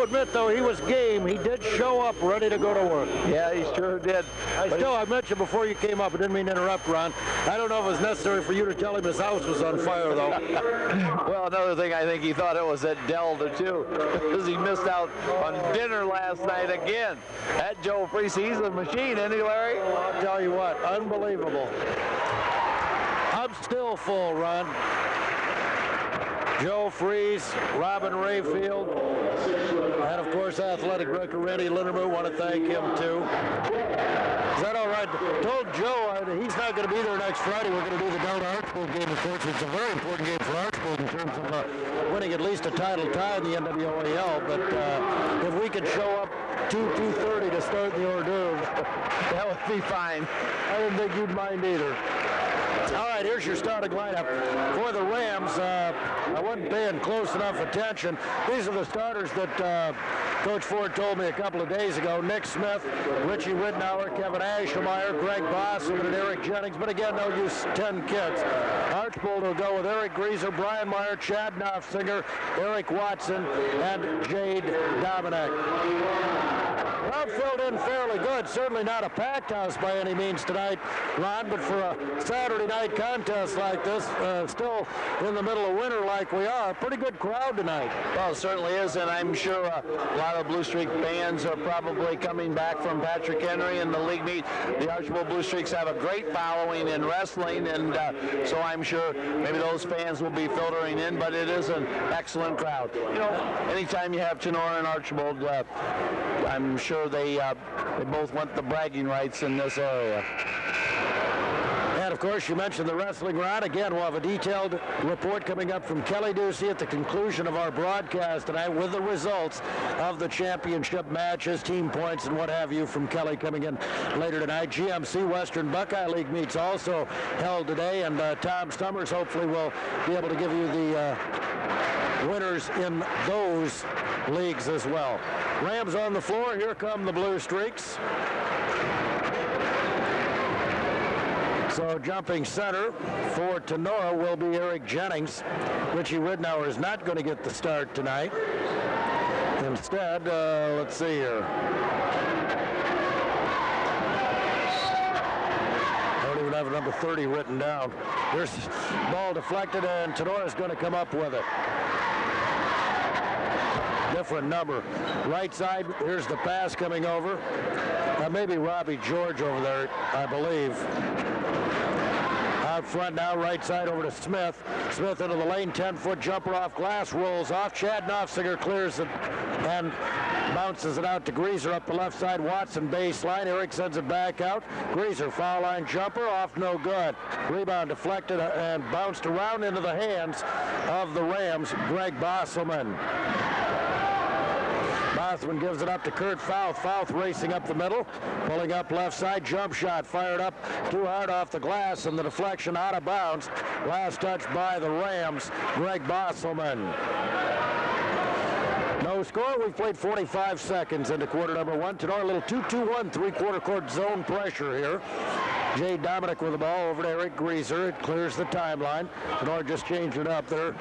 to admit, though, he was game. He did show up ready to go to work. Yeah, he sure did. I mentioned before you came up, I didn't mean to interrupt, Ron. I don't know if it was necessary for you to tell him his house was on fire, though. Well, another thing, I think he thought it was at Delta, too, because he missed out on dinner last night again. That Joe Freese, he's a machine, isn't he, Larry? Well, I'll tell you what, unbelievable. I'm still full, Ron. Joe Freese, Robin Rayfield, and of course athletic director Randy Linderman. Want to thank him too. Is that all right? Told Joe he's not going to be there next Friday. We're going to do the Delta Archbold game, of course. It's a very important game for Archbold in terms of winning at least a title tie in the NWOAL. But if we could show up 2:30 to start the hors d'oeuvres, that would be fine. I didn't think you'd mind either. All right, here's your starting lineup. For the Rams, I wasn't paying close enough attention. These are the starters that Coach Ford told me a couple of days ago. Nick Smith, Richie Ridnour, Kevin Aschmeyer, Greg Bosselman, and Eric Jennings. But again, they'll use 10 kids. Archbold will go with Eric Grieser, Brian Meyer, Chad Knopfsinger, Eric Watson, and Jade Dominic. Crowd filled in fairly good. Certainly not a packed house by any means tonight, Ron, but for a Saturday night contest like this, still in the middle of winter like we are, pretty good crowd tonight. Well, it certainly is, and I'm sure a lot of Blue Streak fans are probably coming back from Patrick Henry and the league meet. The Archbold Bluestreaks have a great following in wrestling, and so I'm sure maybe those fans will be filtering in, but it is an excellent crowd. You know, anytime you have Tinora and Archbold, I'm sure they both want the bragging rights in this area. And, of course, you mentioned the wrestling round. Again, we'll have a detailed report coming up from Kelly Ducey at the conclusion of our broadcast tonight with the results of the championship matches, team points, and what have you from Kelly coming in later tonight. GMC Western Buckeye League meets also held today, and Tom Summers hopefully will be able to give you the winners in those leagues as well. Rams on the floor. Here come the Bluestreaks. So jumping center for Tinora will be Eric Jennings. Richie Ridnour is not going to get the start tonight. Instead, let's see here. I don't even have number 30 written down. There's ball deflected, and Tinora's going to come up with it. Different number. Right side, here's the pass coming over. Maybe Robbie George over there, I believe. Out front now, right side over to Smith. Smith into the lane, 10-foot jumper off glass, rolls off. Chad Knopfsinger clears it and bounces it out to Grieser up the left side. Watson baseline. Eric sends it back out. Grieser foul line jumper off, no good. Rebound deflected and bounced around into the hands of the Rams, Greg Bosselman. Bosselman gives it up to Kurt Fouth. Fouth racing up the middle, pulling up left side, jump shot fired up too hard off the glass, and the deflection out of bounds. Last touch by the Rams, Greg Bosselman. No score. We've played 45 seconds into quarter number one. Tinora, a little 2-2-1 three-quarter court zone pressure here. Jade Dominic with the ball over to Eric Grieser. It clears the timeline. Tinora just changed it up there.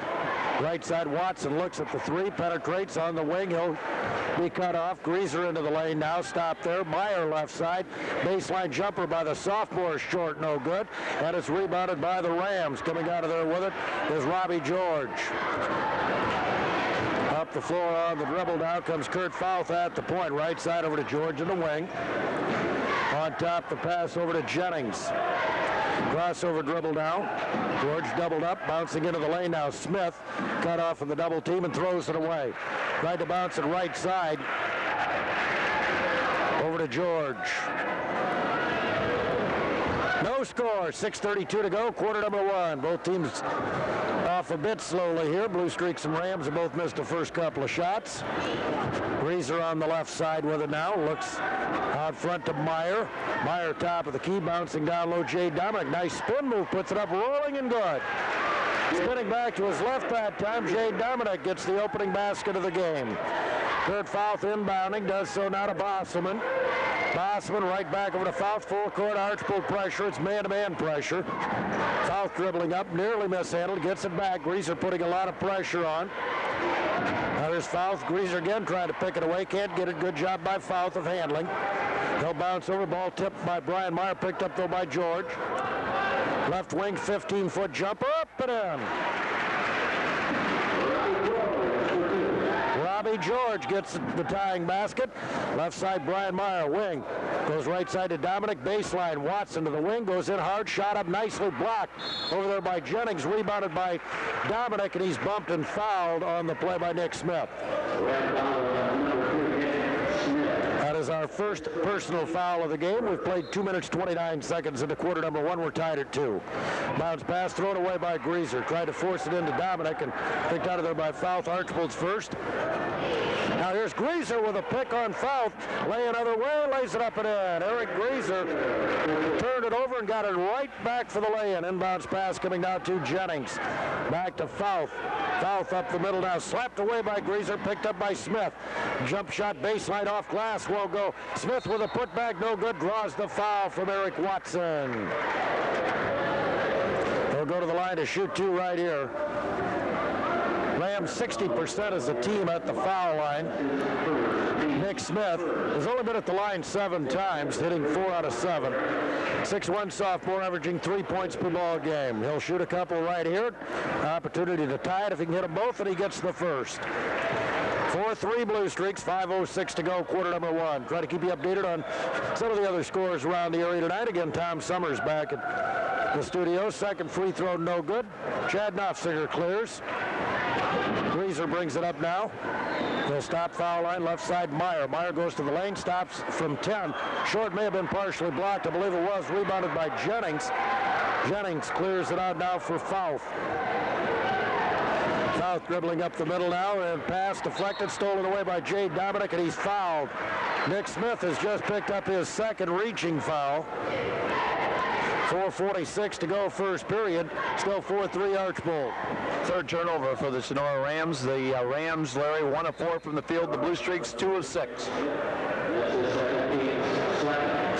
Right side, Watson looks at the three, penetrates on the wing. He'll be cut off. Grieser into the lane now. Stop there. Meyer left side. Baseline jumper by the sophomore, short, no good. And it's rebounded by the Rams. Coming out of there with it is Robbie George. Up the floor on the dribble now comes Kurt Fouth at the point. Right side over to George in the wing. On top, the pass over to Jennings. Crossover dribble now. George doubled up, bouncing into the lane now. Smith cut off of the double team and throws it away. Tried to bounce it right side. Over to George. No score. 6:32 to go. Quarter number one. Both teams off a bit slowly here. Bluestreaks and Rams have both missed the first couple of shots. Grieser on the left side with it now. Looks out front to Meyer. Meyer top of the key, bouncing down low. Jade Dominic. Nice spin move. Puts it up, rolling and good. Spinning back to his left that time. Jade Dominic gets the opening basket of the game. Kurt Fouth inbounding. Does so now to Bosselman. Bosselman right back over to Fouth. Full court Archbold pressure. It's man-to-man pressure. Fouth dribbling up. Nearly mishandled. Gets it back. Grieser putting a lot of pressure on. Now there's Fouth. Greaser again trying to pick it away. Can't get it. Good job by Fouth of handling. He'll bounce over. Ball tipped by Brian Meyer. Picked up though by George. Left wing 15-foot jumper. Up and in. Robbie George gets the tying basket. Left side Brian Meyer. Wing. Goes right side to Dominic. Baseline. Watson to the wing. Goes in hard. Shot up nicely. Blocked. Over there by Jennings. Rebounded by Dominic. And he's bumped and fouled on the play by Nick Smith. That is our first personal foul of the game. We've played 2 minutes, 29 seconds into quarter number 1. We're tied at 2. Bounce pass thrown away by Greaser. Tried to force it into Dominic and picked out of there by Fouth. Archbold's first. Now here's Greaser with a pick on Fouth. Lay another way, lays it up and in. Eric Greaser turned it over and got it right back for the lay-in. Inbounds pass coming down to Jennings. Back to Fouth. Fouth up the middle now. Slapped away by Greaser. Picked up by Smith. Jump shot baseline off glass. Won't go. Smith with a putback. No good. Draws the foul from Eric Watson. They'll go to the line to shoot 2 right here. Rams 60% as a team at the foul line. Nick Smith has only been at the line 7 times, hitting 4 out of 7. 6'1" sophomore, averaging 3 points per ball game. He'll shoot a couple right here. Opportunity to tie it if he can hit them both, and he gets the first. 4-3 Bluestreaks, 5:06 to go, quarter number 1. Try to keep you updated on some of the other scores around the area tonight. Again, Tom Summers back at the studio. Second free throw, no good. Chad Knopfsinger clears. Greaser brings it up now. He'll stop foul line, left side Meyer. Meyer goes to the lane, stops from 10. Short may have been partially blocked. I believe it was. Rebounded by Jennings. Jennings clears it out now for Fouth. Fouth dribbling up the middle now, and pass deflected, stolen away by Jay Dominic, and he's fouled. Nick Smith has just picked up his second reaching foul. 4:46 to go, first period. Still 4-3 Archbold. Third turnover for the Tinora Rams. The Rams, Larry, 1 of 4 from the field. The Bluestreaks, 2 of 6.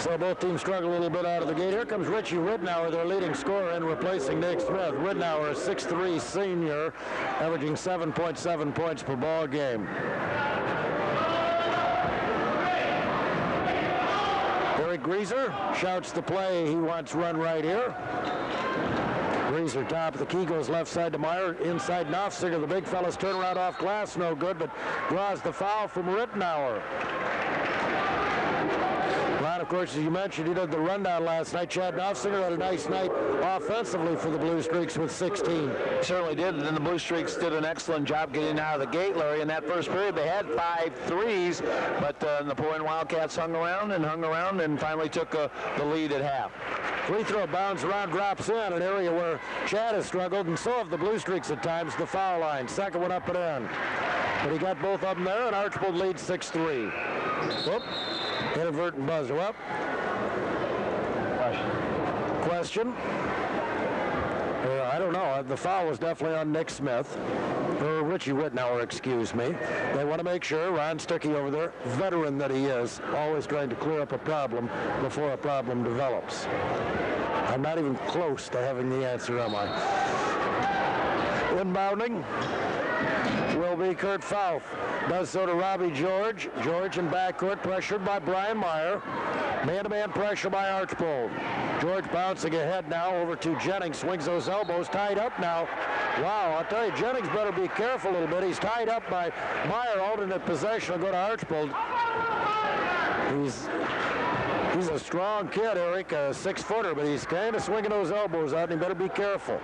So both teams struggle a little bit out of the gate. Here comes Richie Ridnour, their leading scorer, and replacing Nick Smith. Ridnour, a 6'3" senior, averaging 7.7 points per ball game. Eric Greaser shouts the play he wants run right here. Greaser top of the key, goes left side to Meyer. Inside Knopfsinger, the big fella's turnaround off glass, no good, but draws the foul from Ridnour. Ron, of course, as you mentioned, he did the rundown last night. Chad Knopfsinger had a nice night offensively for the Bluestreaks with 16. He certainly did, and the Bluestreaks did an excellent job getting out of the gate, Larry. In that first period, they had 5 threes, but the Napoleon Wildcats hung around and finally took the lead at half. Free throw bounds around, drops in, an area where Chad has struggled, and so have the Bluestreaks at times, the foul line. Second one up and in. But he got both of them there, and Archbold leads 6-3. Whoop. Inadvertent buzzer up. Question? I don't know. The foul was definitely on Nick Smith. Or Richie Ridnour, excuse me. They want to make sure. Ron Stuckey over there, veteran that he is, always trying to clear up a problem before a problem develops. I'm not even close to having the answer, am I? Inbounding will be Kurt Fouth. Does so to Robbie George. George in backcourt, pressured by Brian Meyer. Man-to-man pressure by Archbold. George bouncing ahead now over to Jennings. Swings those elbows, tied up now. Wow, I'll tell you, Jennings better be careful a little bit. He's tied up by Meyer. Alternate possession will go to Archbold. He's a strong kid, Eric, a 6-footer, but he's kind of swinging those elbows out, and he better be careful.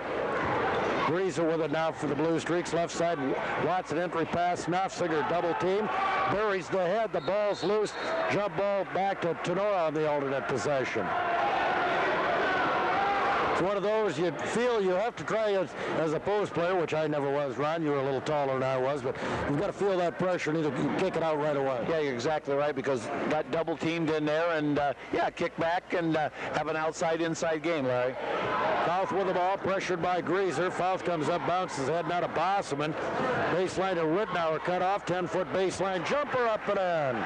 Greaser with it now for the Bluestreaks. Left side, Watson entry pass. Knopfsinger double team. Buries the head. The ball's loose. Jump ball back to Tinora on the alternate possession. It's one of those you feel you have to try as a post player, which I never was, Ron. You were a little taller than I was, but you've got to feel that pressure and either kick it out right away. Yeah, you're exactly right, because got double teamed in there, and kick back and have an outside-inside game, Larry. Fouth with the ball, pressured by Greaser. Fouth comes up, bounces head now to Bosselman. Baseline to Ridnour, cut off, 10-foot baseline, jumper up and in.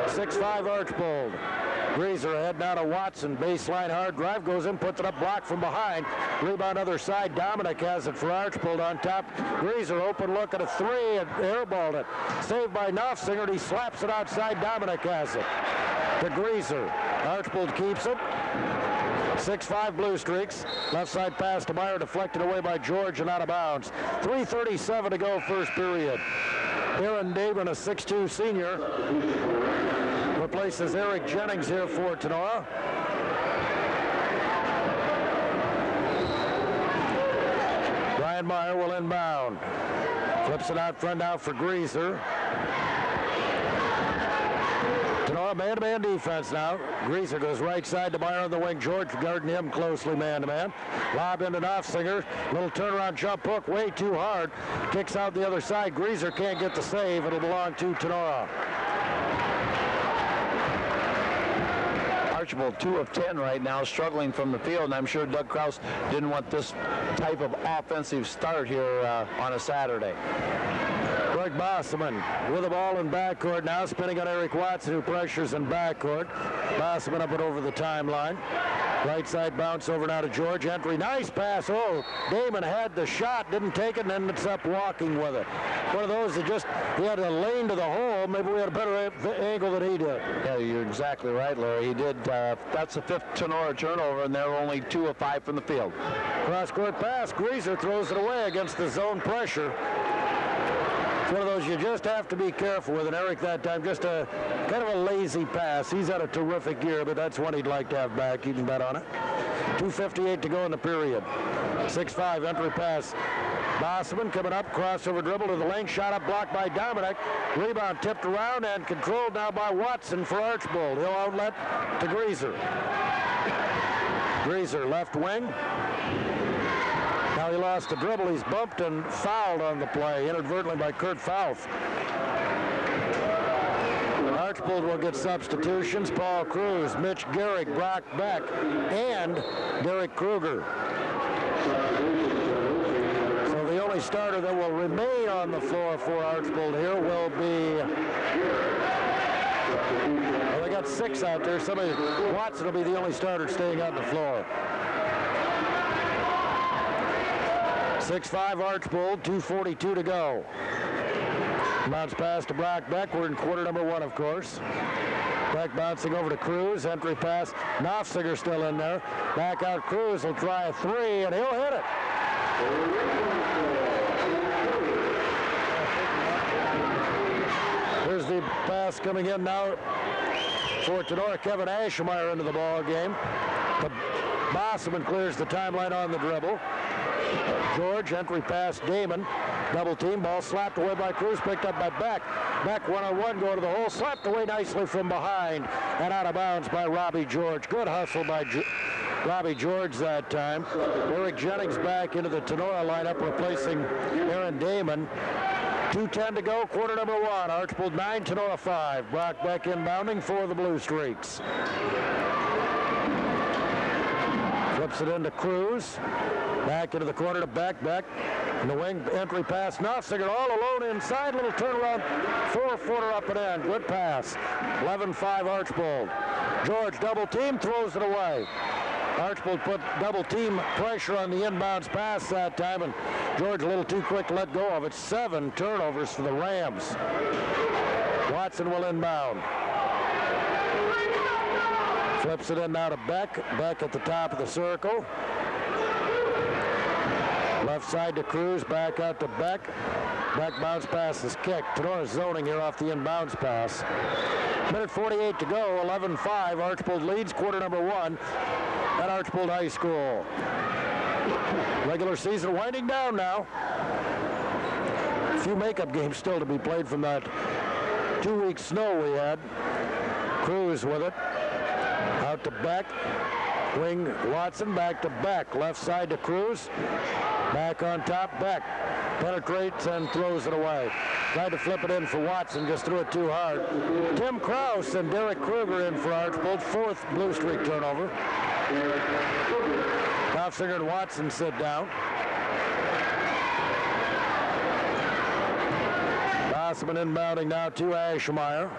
6-5 Archbold. Greaser ahead now to Watson. Baseline hard drive. Goes in, puts it up, blocked from behind. Rebound other side. Dominic has it for Archbold on top. Greaser open look at a three and airballed it. Saved by Knopfsinger. He slaps it outside. Dominic has it to Greaser. Archbold keeps it. 6-5 Bluestreaks. Left side pass to Meyer, deflected away by George and out of bounds. 3:37 to go first period. Aaron Damon, a 6'2 senior, replaces Eric Jennings here for Tinora. Brian Meyer will inbound. Flips it out front now for Greaser. Tinora man-to-man defense now. Greaser goes right side to Meyer on the wing. George guarding him closely man-to-man. Lob into Knopfsinger. Little turnaround jump hook way too hard. Kicks out the other side. Greaser can't get the save. It'll belong to Tinora. Archbold 2 of 10 right now, struggling from the field, and I'm sure Doug Kraus didn't want this type of offensive start here on a Saturday. Greg Bosselman with the ball in backcourt now, spinning on Eric Watson, who pressures in backcourt. Bosselman up and over the timeline. Right side bounce over now to George. Entry, nice pass. Oh, Damon had the shot, didn't take it, and ends up walking with it. One of those that just, he had a lane to the hole. Maybe we had a better angle than he did. Yeah, you're exactly right, Larry. He did. That's the fifth Tinora turnover, and they're only 2 of 5 from the field. Cross-court pass. Greaser throws it away against the zone pressure. One of those you just have to be careful with, and Eric that time just a kind of a lazy pass. He's had a terrific year, but that's one he'd like to have back. You can bet on it. 2:58 to go in the period. 6-5 entry pass. Bosselman coming up, crossover dribble to the lane, shot up, blocked by Dominic. Rebound tipped around and controlled now by Watson for Archbold. He'll outlet to Greaser. Greaser left wing. Now he lost the dribble. He's bumped and fouled on the play, inadvertently by Kurt Fauf. Archbold will get substitutions. Paul Cruz, Mitch Gehrig, Brock Beck, and Derek Kruger. So the only starter that will remain on the floor for Archbold here will be... Well, they got 6 out there. Watson will be the only starter staying on the floor. 6-5 Archbold, 2:42 to go. Bounce pass to Brock Beck. We're in quarter number 1, of course. Beck bouncing over to Cruz. Entry pass. Knopfsinger still in there. Back out Cruz will try a 3, and he'll hit it. Here's the pass coming in now for Tinora. Kevin Aschmeyer into the ball game. Bosselman clears the timeline on the dribble. George, entry pass, Damon. Double team, ball slapped away by Cruz, picked up by Beck. Beck one-on-one, go to the hole, slapped away nicely from behind, and out of bounds by Robbie George. Good hustle by Robbie George that time. Eric Jennings back into the Tinora lineup, replacing Aaron Damon. 2:10 to go, quarter number 1. Archbold 9, Tinora 5. Brock Beck inbounding for the Bluestreaks. Flips it into Cruz. Back into the corner to Beck. Beck in the wing, entry pass. Knopfsinger all alone inside. Little turnaround, 4-footer up and in. Good pass. 11-5 Archbold. George double team, throws it away. Archbold put double team pressure on the inbounds pass that time, and George a little too quick to let go of it. 7 turnovers for the Rams. Watson will inbound. Flips it in now to Beck. Beck at the top of the circle. Left side to Cruz, back out to Beck. Beck bounce pass is kicked. Tinora zoning here off the inbounds pass. Minute 48 to go, 11-5. Archbold leads quarter number 1 at Archbold High School. Regular season winding down now. A few makeup games still to be played from that 2-week snow we had. Cruz with it. Out to Beck. Wing Watson, back to Beck. Left side to Cruz. Back on top, Beck. Penetrates and throws it away. Tried to flip it in for Watson, just threw it too hard. Tim Kraus and Derek Kruger in for Archbold. 4th Bluestreak turnover. Knopfsinger and Watson sit down. Bosselman inbounding now to Aschmeyer.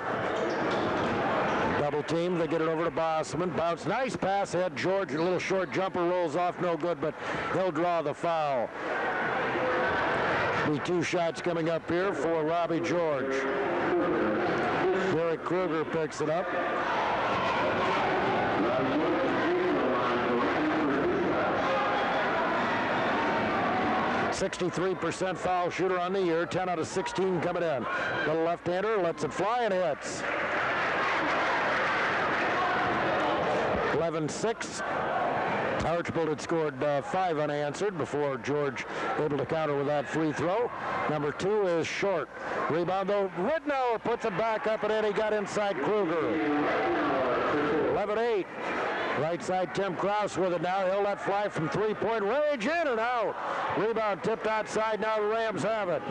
Double team, they get it over to Bosman. Bounce, nice pass ahead. George, a little short jumper, rolls off, no good, but he'll draw the foul. Be 2 shots coming up here for Robbie George. Derek Kruger picks it up. .63% foul shooter on the year, 10 out of 16 coming in. Little left-hander lets it fly and hits. 11-6. Archbold had scored 5 unanswered before George able to counter with that free throw. Number 2 is short. Rebound though, Rittenauer puts it back up and in. He got inside Kruger. 11-8. Right side, Tim Krause with it now. He'll let fly from three-point range, in and out. Rebound tipped outside. Now the Rams have it.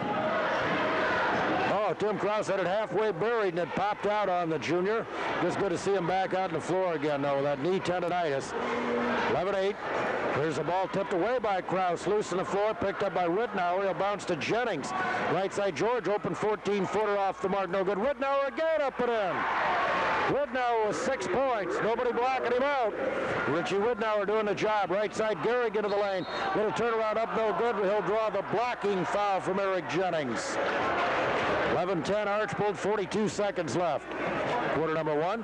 Oh, Tim Krause had it halfway buried, and it popped out on the junior. Just good to see him back out on the floor again, though, with that knee tendonitis. 11-8. Here's the ball tipped away by Krause. Loose on the floor, picked up by Rittenauer. He'll bounce to Jennings. Right side, George, open 14-footer off the mark. No good. Rittenauer again up and in. Rittenauer with 6 points. Nobody blocking him out. Richie Rittenauer doing the job. Right side, Gehrig into the lane. Little turnaround up, no good. He'll draw the blocking foul from Eric Jennings. 11-10 Archbold, 42 seconds left. Quarter number 1.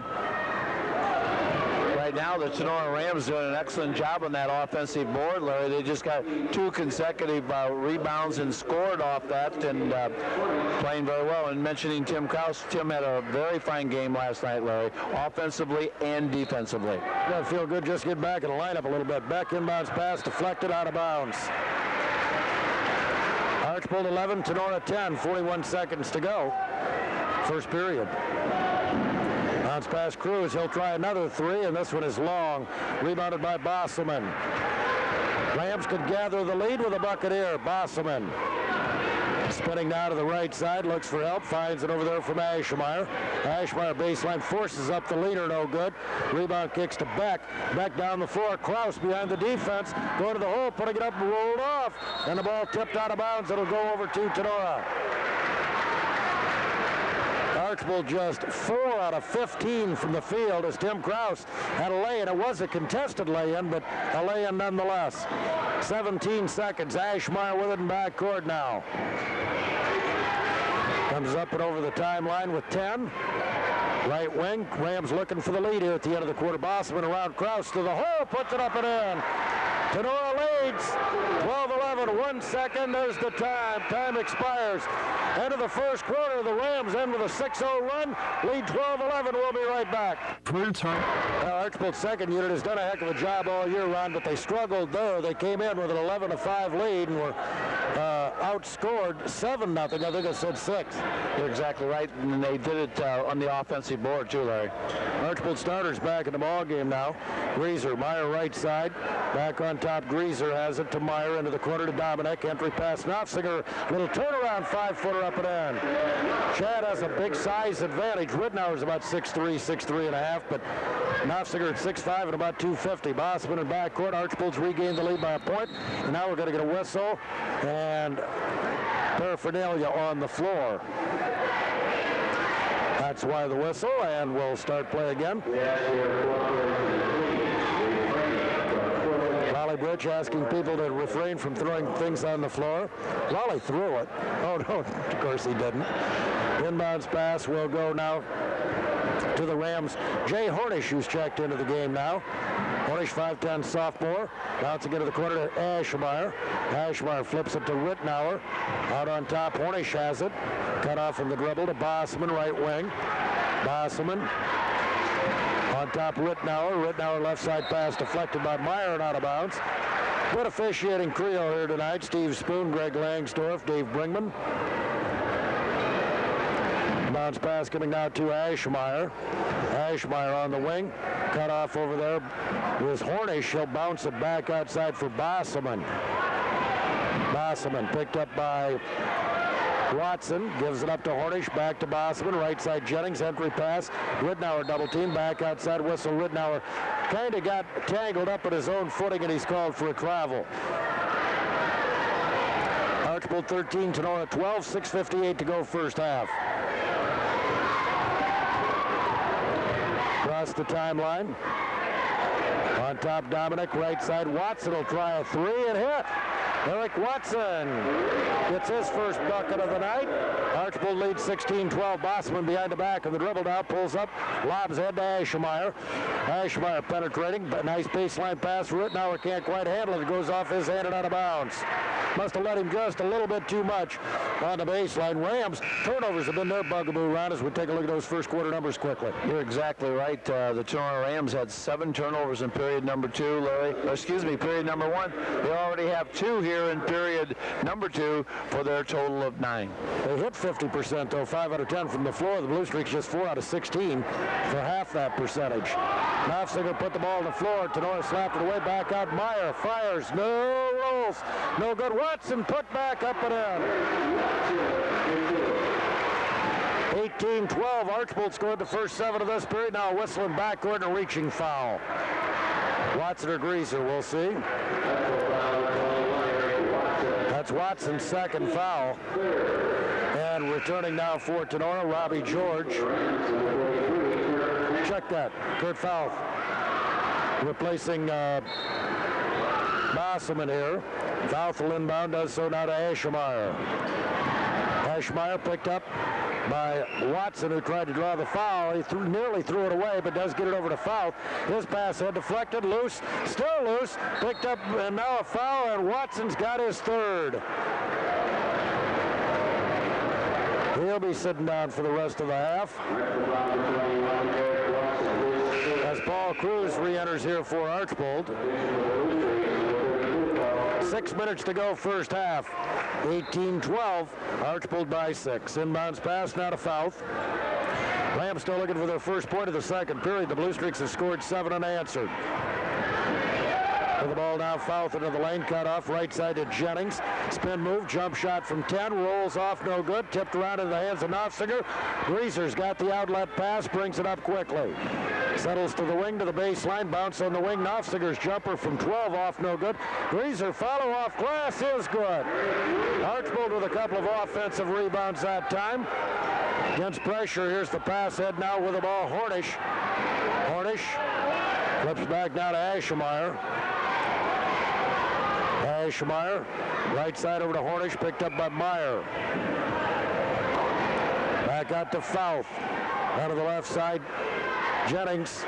Right now, the Tinora Rams doing an excellent job on that offensive board, Larry. They just got 2 consecutive rebounds and scored off that, and playing very well. And mentioning Tim Krause, Tim had a very fine game last night, Larry, offensively and defensively. Yeah, feel good just get back in the lineup a little bit. Beck inbounds pass, deflected out of bounds. Archbold 11, Tinora 10, 41 seconds to go. First period. Bounce pass Cruz, he'll try another 3, and this one is long. Rebounded by Bosselman. Rams could gather the lead with a bucket here. Bosselman spinning now to the right side, looks for help, finds it over there from Aschmeyer. Aschmeyer baseline, forces up the leader, no good. Rebound kicks to Beck. Beck down the floor, Krause behind the defense, going to the hole, putting it up, rolled off, and the ball tipped out of bounds. It'll go over to Tinora. Archbold just 4 out of 15 from the field as Tim Krause had a lay-in. It was a contested lay-in, but a lay-in nonetheless. 17 seconds. Aschmeyer with it in backcourt now. Comes up and over the timeline with 10. Right wing. Rams looking for the lead here at the end of the quarter. Bosman around Krause to the hole. Puts it up and in. Tinora leads 12-11, 1 second. There's the time. Time expires. End of the first quarter. The Rams end with a 6-0 run. Lead 12-11. We'll be right back. Archbold's second unit has done a heck of a job all year round, but they struggled there. They came in with an 11-5 lead and were outscored 7-0. I think I said 6. You're exactly right, and they did it on the offensive board too, Larry. Archbold starters back in the ball game now. Greaser, Meyer right side. Back on top, Greaser has it to Meyer into the corner to Dominic. Entry pass, Knopfsinger. Little turnaround, 5-footer up and in. Chad has a big size advantage. Rittenauer's about 6'3", 6'3.5", but Knopfsinger at 6'5" and about 250. Bosman in backcourt. Archbold's regained the lead by a point. And now we're going to get a whistle and paraphernalia on the floor. That's why the whistle, and we'll start play again. Raleigh Bridge asking people to refrain from throwing things on the floor. Raleigh threw it. Oh, no, of course he didn't. Inbounds pass will go now to the Rams. Jay Hornish, who's checked into the game now. Hornish, 5'10", sophomore. Bouncing into the corner to Aschmeyer. Aschmeyer flips it to Rittenauer. Out on top, Hornish has it. Cut off from the dribble to Bosman, right wing. Bosman on top, Rittenauer. Rittenauer left side pass deflected by Meyer and out of bounds. Good officiating trio here tonight. Steve Spoon, Greg Langsdorff, Dave Bringman. Bounce pass coming now to Aschmeyer. Aschmeyer on the wing. Cut off over there with Hornish. He'll bounce it back outside for Bosselman. Bosselman picked up by Watson. Gives it up to Hornish. Back to Bosselman. Right side Jennings. Entry pass. Rittenauer double team. Back outside whistle. Rittenauer kind of got tangled up at his own footing, and he's called for a travel. Archbold 13, Tinora 12. 6:58 to go first half. across the timeline. On top, Dominic, right side. Watson will try a three and hit. Eric Watson gets his first bucket of the night. Archbold leads 16-12. Bossman behind the back of the dribble now, pulls up, lobs head to Aschemeyer. Aschemeyer penetrating, but nice baseline pass. Rittenauer can't quite handle it. It goes off his hand and out of bounds. Must have let him just a little bit too much on the baseline. Rams, turnovers have been their bugaboo round as we take a look at those first quarter numbers quickly. You're exactly right. The Tinora Rams had 7 turnovers in period number 2, Larry. Period number 1. They already have 2 here in period number 2 for their total of 9. They hit 50%, though, 5 out of 10 from the floor. The Bluestreaks just 4 out of 16 for half that percentage. Knopfsinger put the ball on the floor. Tinora slapped it away, back out. Meyer fires, no rolls, no good. Watson put back up and in. 18-12. Archbold scored the first 7 of this period. Now a whistling backcourt and a reaching foul. Watson or Greaser, we'll see. That's Watson's second foul. And returning now for Tinora, Robbie George. Check that. Kurt Fouth replacing Bosselman here. Fouth will inbound, does so now to Aschemeyer. Aschemeyer picked up by Watson, who tried to draw the foul. He nearly threw it away, but does get it over to Fouth. His pass head deflected, loose, still loose, picked up, and now a foul, and Watson's got his third. He'll be sitting down for the rest of the half. As Paul Cruz re-enters here for Archbold. 6 minutes to go first half. 18-12. Archbold by 6. Inbounds pass now to Fouth. Rams still looking for their first point of the second period. The Bluestreaks have scored 7 unanswered. With the ball now, Fouth into the lane, cut off, right side to Jennings. Spin move, jump shot from 10, rolls off, no good. Tipped around into the hands of Knopfsinger. Greaser's got the outlet pass, brings it up quickly. Settles to the wing, to the baseline, bounce on the wing. Knopfsinger's jumper from 12 off, no good. Greaser follow off glass is good. Archbold with a couple of offensive rebounds that time. Against pressure, here's the pass head now with the ball, Hornish. Hornish flips back now to Aschemeyer. Aschemeyer, right side over to Hornish, picked up by Meyer. Back out to Fouth. Out of the left side, Jennings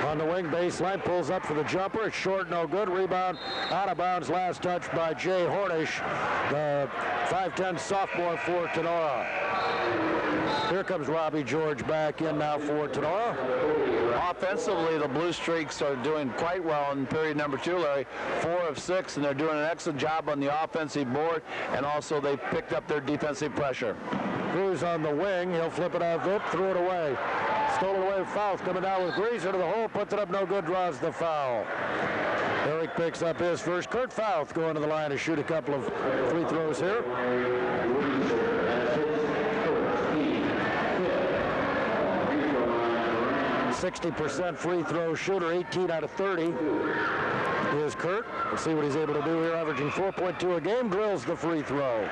on the wing baseline, pulls up for the jumper. It's short, no good. Rebound out of bounds, last touch by Jay Hornish, the 5'10 sophomore for Tinora. Here comes Robbie George back in now for Tinora. Offensively, the Bluestreaks are doing quite well in period number 2, Larry. 4 of 6, and they're doing an excellent job on the offensive board, and also they picked up their defensive pressure. Cruz on the wing. He'll flip it out, threw it away. Stolen away, Fouth coming down with Greaser to the hole, puts it up, no good, draws the foul. Eric picks up his first. Kurt Fouth going to the line to shoot a couple of free throws here. 60% free throw shooter, 18 out of 30 is Kurt. Let's see what he's able to do here, averaging 4.2 a game, drills the free throw.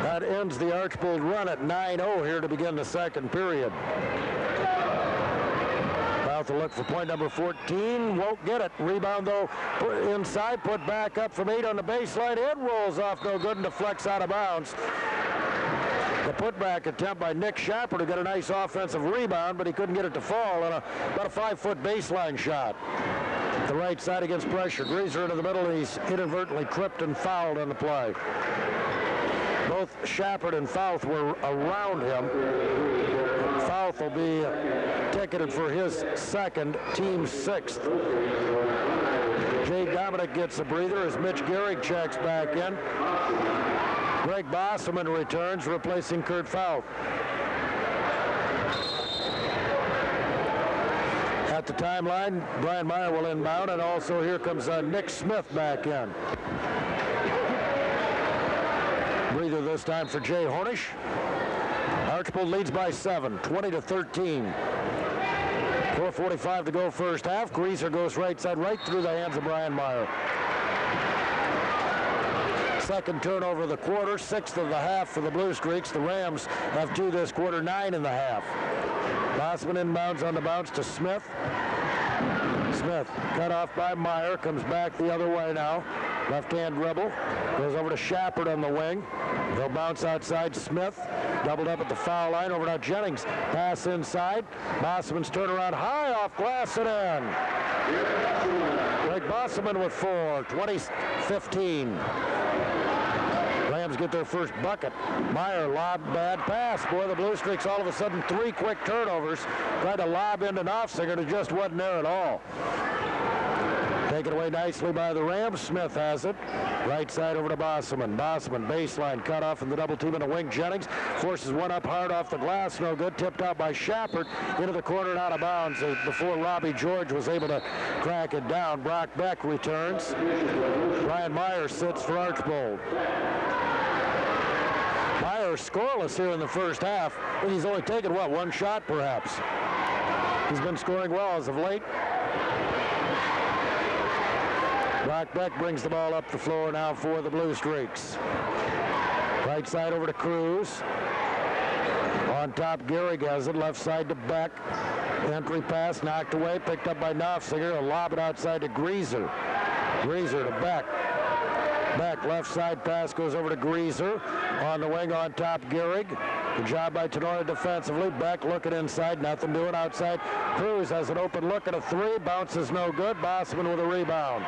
That ends the Archbold run at 9-0 here to begin the second period. Fouth will look for point number 14, won't get it. Rebound though, inside, put back up from 8 on the baseline. It rolls off, no good, and deflects out of bounds. The putback attempt by Nick Shepard, who got a nice offensive rebound, but he couldn't get it to fall on about a 5-foot baseline shot. The right side against pressure. Greaser into the middle, and he's inadvertently tripped and fouled on the play. Both Shepard and Fouth were around him. Fouth will be ticketed for his second, team 6th. Jay Dominic gets a breather as Mitch Gehrig checks back in. Greg Bosselman returns, replacing Kurt Fouth. At the timeline, Brian Meyer will inbound, and also here comes Nick Smith back in. Breather this time for Jay Hornish. Archbold leads by 7, 20-13. 4:45 to go first half. Greaser goes right side, right through the hands of Brian Meyer. Second turnover of the quarter, 6th of the half for the Bluestreaks. The Rams have 2 this quarter, 9 in the half. Bossman inbounds on the bounce to Smith. Smith cut off by Meyer, comes back the other way now. Left-hand dribble, goes over to Shepard on the wing. They'll bounce outside Smith, doubled up at the foul line, over to Jennings. Pass inside, Bossman's turnaround high off glass and in. Greg Bossman with 4, 20-15. Rams get their first bucket. Meyer lob, bad pass. Boy, the Bluestreaks all of a sudden 3 quick turnovers. Tried to lob into Knopfsinger and it just wasn't there at all. Taken away nicely by the Rams. Smith has it. Right side over to Bossman. Bossman, baseline, cut off in the double team in the wing. Jennings forces one up hard off the glass. No good. Tipped out by Shepard into the corner and out of bounds before Robbie George was able to crack it down. Brock Beck returns. Brian Meyer sits for Archbold. Meyer scoreless here in the first half. He's only taken, what, 1 shot perhaps. He's been scoring well as of late. Brock Beck brings the ball up the floor now for the Bluestreaks. Right side over to Cruz. On top, Gehrig has it. Left side to Beck. Entry pass knocked away, picked up by Knopfsinger. A lob it outside to Greaser. Greaser to Beck. Beck, left side pass goes over to Greaser. On the wing on top, Gehrig. Good job by Tinora defensively. Beck looking inside, nothing doing outside. Cruz has an open look at a 3. Bounces no good. Bossman with a rebound.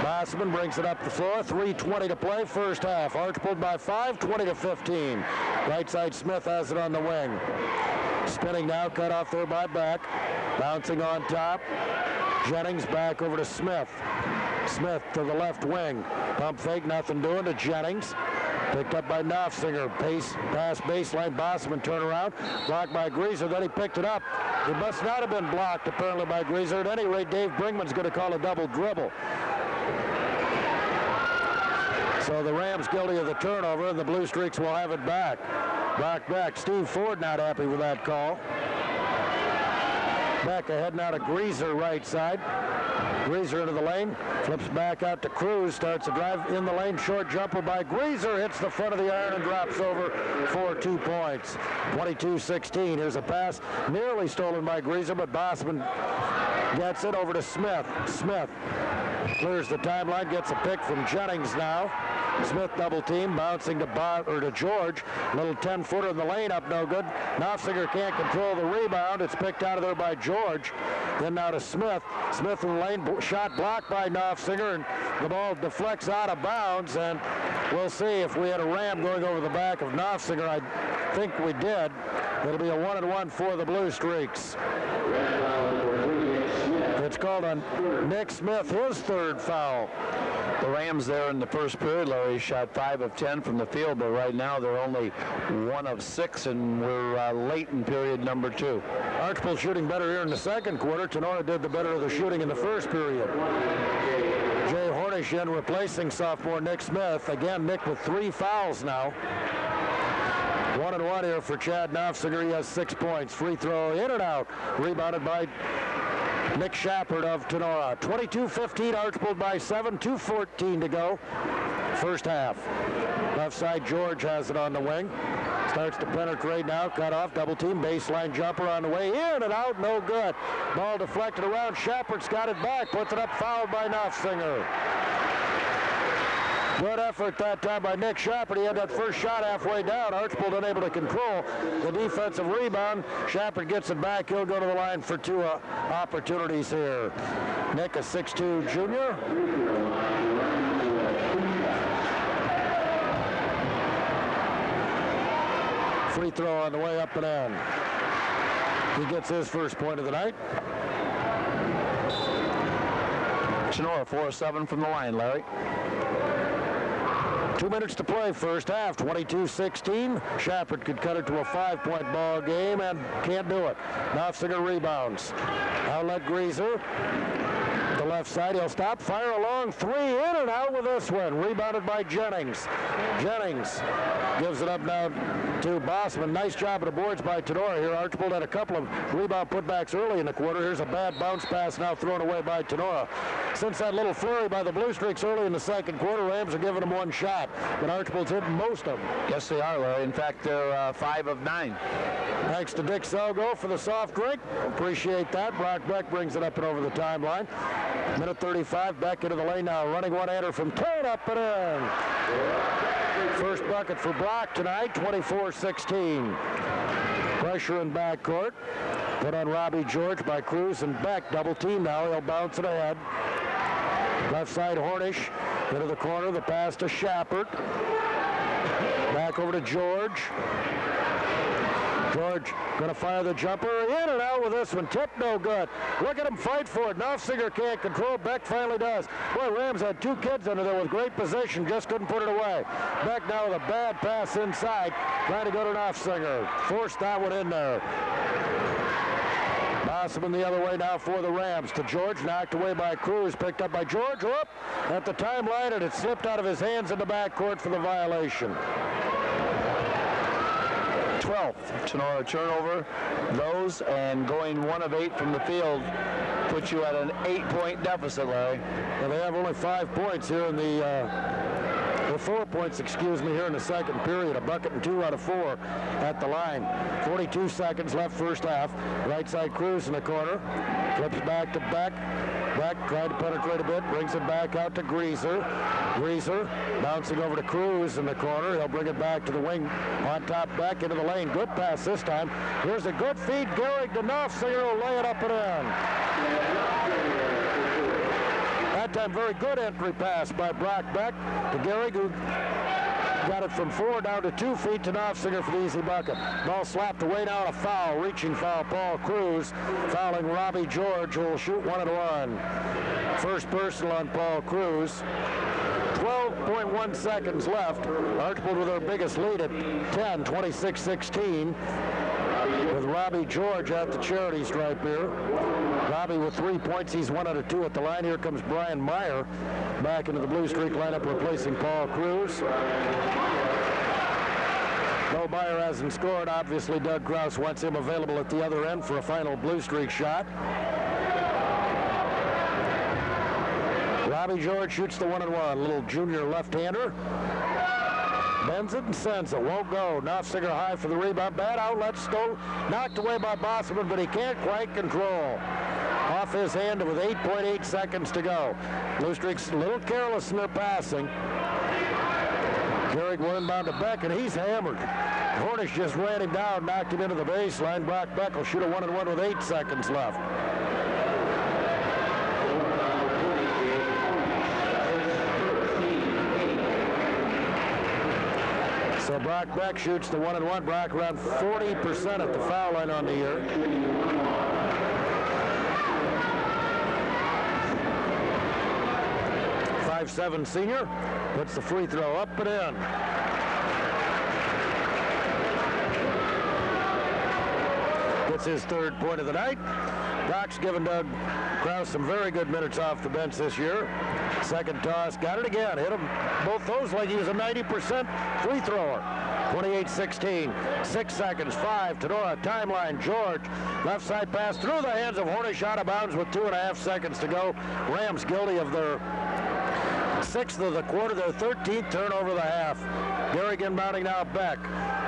Bossman brings it up the floor. 3:20 to play, first half. Archbold by 5, 20-15. Right side, Smith has it on the wing. Spinning now, cut off there by Beck. Bouncing on top. Jennings back over to Smith. Smith to the left wing. Pump fake, nothing doing to Jennings. Picked up by Knopfsinger. Pass baseline. Bossman turnaround. Blocked by Greaser. Then he picked it up. It must not have been blocked, apparently, by Greaser. At any rate, Dave Bringman's going to call a double dribble. So the Rams guilty of the turnover, and the Bluestreaks will have it back. Brock Beck. Steve Ford not happy with that call. Beck ahead now to Greaser right side. Greaser into the lane, flips back out to Cruz, starts a drive in the lane, short jumper by Greaser, hits the front of the iron and drops over for 2 points. 22-16. Here's a pass nearly stolen by Greaser, but Bossman gets it over to Smith. Smith clears the timeline, gets a pick from Jennings now. Smith double team, bouncing to George. Little 10-footer in the lane, up no good. Knopfsinger can't control the rebound. It's picked out of there by George. Then now to Smith. Smith in the lane, shot blocked by Knopfsinger, and the ball deflects out of bounds. And we'll see if we had a ram going over the back of Knopfsinger. I think we did. It'll be a 1-and-1 for the Bluestreaks. It's called on Nick Smith, his 3rd foul. The Rams there in the first period, Larry, shot 5 of 10 from the field, but right now they're only 1 of 6, and we're late in period number 2. Archbold shooting better here in the second quarter. Tinora did the better of the shooting in the first period. Jay Hornish in replacing sophomore Nick Smith. Again, Nick with 3 fouls now. 1-and-1 here for Chad Knopfsinger. He has 6 points. Free throw in and out. Rebounded by Nick Shepard of Tinora. 22-15, Archbold by 7, 2:14 to go. First half. Left side, George has it on the wing. Starts to penetrate now, cut off, double team, baseline jumper on the way in and out, no good. Ball deflected around, Shepard's got it back, puts it up, fouled by Knopfsinger. Good effort that time by Nick Shepard. He had that first shot halfway down. Archbold unable to control the defensive rebound. Shepard gets it back. He'll go to the line for 2 opportunities here. Nick, a 6'2 junior. Free throw on the way up and in. He gets his first point of the night. Tinora 4-7 from the line, Larry. 2 minutes to play, first half, 22-16. Shepard could cut it to a 5-point ball game and can't do it. Knopfsinger rebounds. Outlet Greaser. The left side. He'll stop, fire a long three, in and out with this one. Rebounded by Jennings. Jennings gives it up now to Bossman. Nice job at the boards by Tinora here. Archbold had a couple of rebound putbacks early in the quarter. Here's a bad bounce pass now thrown away by Tinora. Since that little flurry by the Bluestreaks early in the second quarter, Rams are giving them one shot, but Archbold's hitting most of them. Yes, they are, Larry. In fact, they're 5 of 9. Thanks to Dick Selgo for the soft drink. Appreciate that. Brock Beck brings it up and over the timeline. Minute 35, back into the lane now. Running one-hander from 10, up and in. First bucket for Brock tonight, 24-16. Pressure in backcourt. Put on Robbie George by Cruz and Beck. Double team now. He'll bounce it ahead. Left side Hornish into the corner. The pass to Shepard. Back over to George. George going to fire the jumper. In and out with this one. Tip no good. Look at him fight for it. Knopfsinger can't control. Beck finally does. Boy, Rams had 2 kids under there with great position. Just couldn't put it away. Beck now with a bad pass inside. Trying to go to Knopfsinger. Forced that one in there. Bossman the other way now for the Rams. To George, knocked away by Cruz. Picked up by George. Whoop! At the timeline, and it slipped out of his hands in the backcourt for the violation. 12th Tinora turnover. Those and going 1 of 8 from the field puts you at an 8-point deficit, Larry. And they have only 5 points here in the 4 points, excuse me, here in the second period. A bucket and 2 out of 4 at the line. 42 seconds left first half. Right side Cruz in the corner. Flips back to Beck. Beck tried to penetrate a bit, brings it back out to Greaser. Greaser bouncing over to Cruz in the corner. He'll bring it back to the wing. On top, Beck into the lane. Good pass this time. Here's a good feed. Gehrig to Knopfsinger will lay it up and in. That time, very good entry pass by Brock Beck to Gehrig, who got it from 4 down to 2 feet to Knopfsinger for the easy bucket. Ball slapped away now, a foul, reaching foul, Paul Cruz, fouling Robbie George, who will shoot 1 and 1. First personal on Paul Cruz. 12.1 seconds left. Archbold with their biggest lead at 10, 26-16. With Robbie George at the charity stripe here. Robbie with 3 points. He's 1 out of 2 at the line. Here comes Brian Meyer back into the Blue Streak lineup, replacing Paul Cruz. Though Meyer hasn't scored, obviously Doug Krause wants him available at the other end for a final Blue Streak shot. Robbie George shoots the 1 and 1. Little junior left-hander. Bends it and sends it. Won't go. Knopfsinger high for the rebound. Bad outlet. Stole. Knocked away by Bossman, but he can't quite control. Off his hand with 8.8 seconds to go. Blue Streaks a little careless in their passing. Gehrig will inbound to Beck, and he's hammered. Hornish just ran him down, knocked him into the baseline. Brock Beck will shoot a 1 and 1 with 8 seconds left. So Brock Beck shoots the 1 and 1. Brock around 40% at the foul line on the year. .57 senior puts the free throw up and in. Gets his 3rd point of the night. Brock's given Doug Krause some very good minutes off the bench this year. Second toss, got it again. Hit him both those like he was a 90% free thrower. 28-16, 6 seconds, 5, Tinora, timeline, George. Left side pass through the hands of Hornish, out of bounds with 2.5 seconds to go. Rams guilty of their 6th of the quarter, their 13th turnover of the half. Gehrig inbounding now, Beck.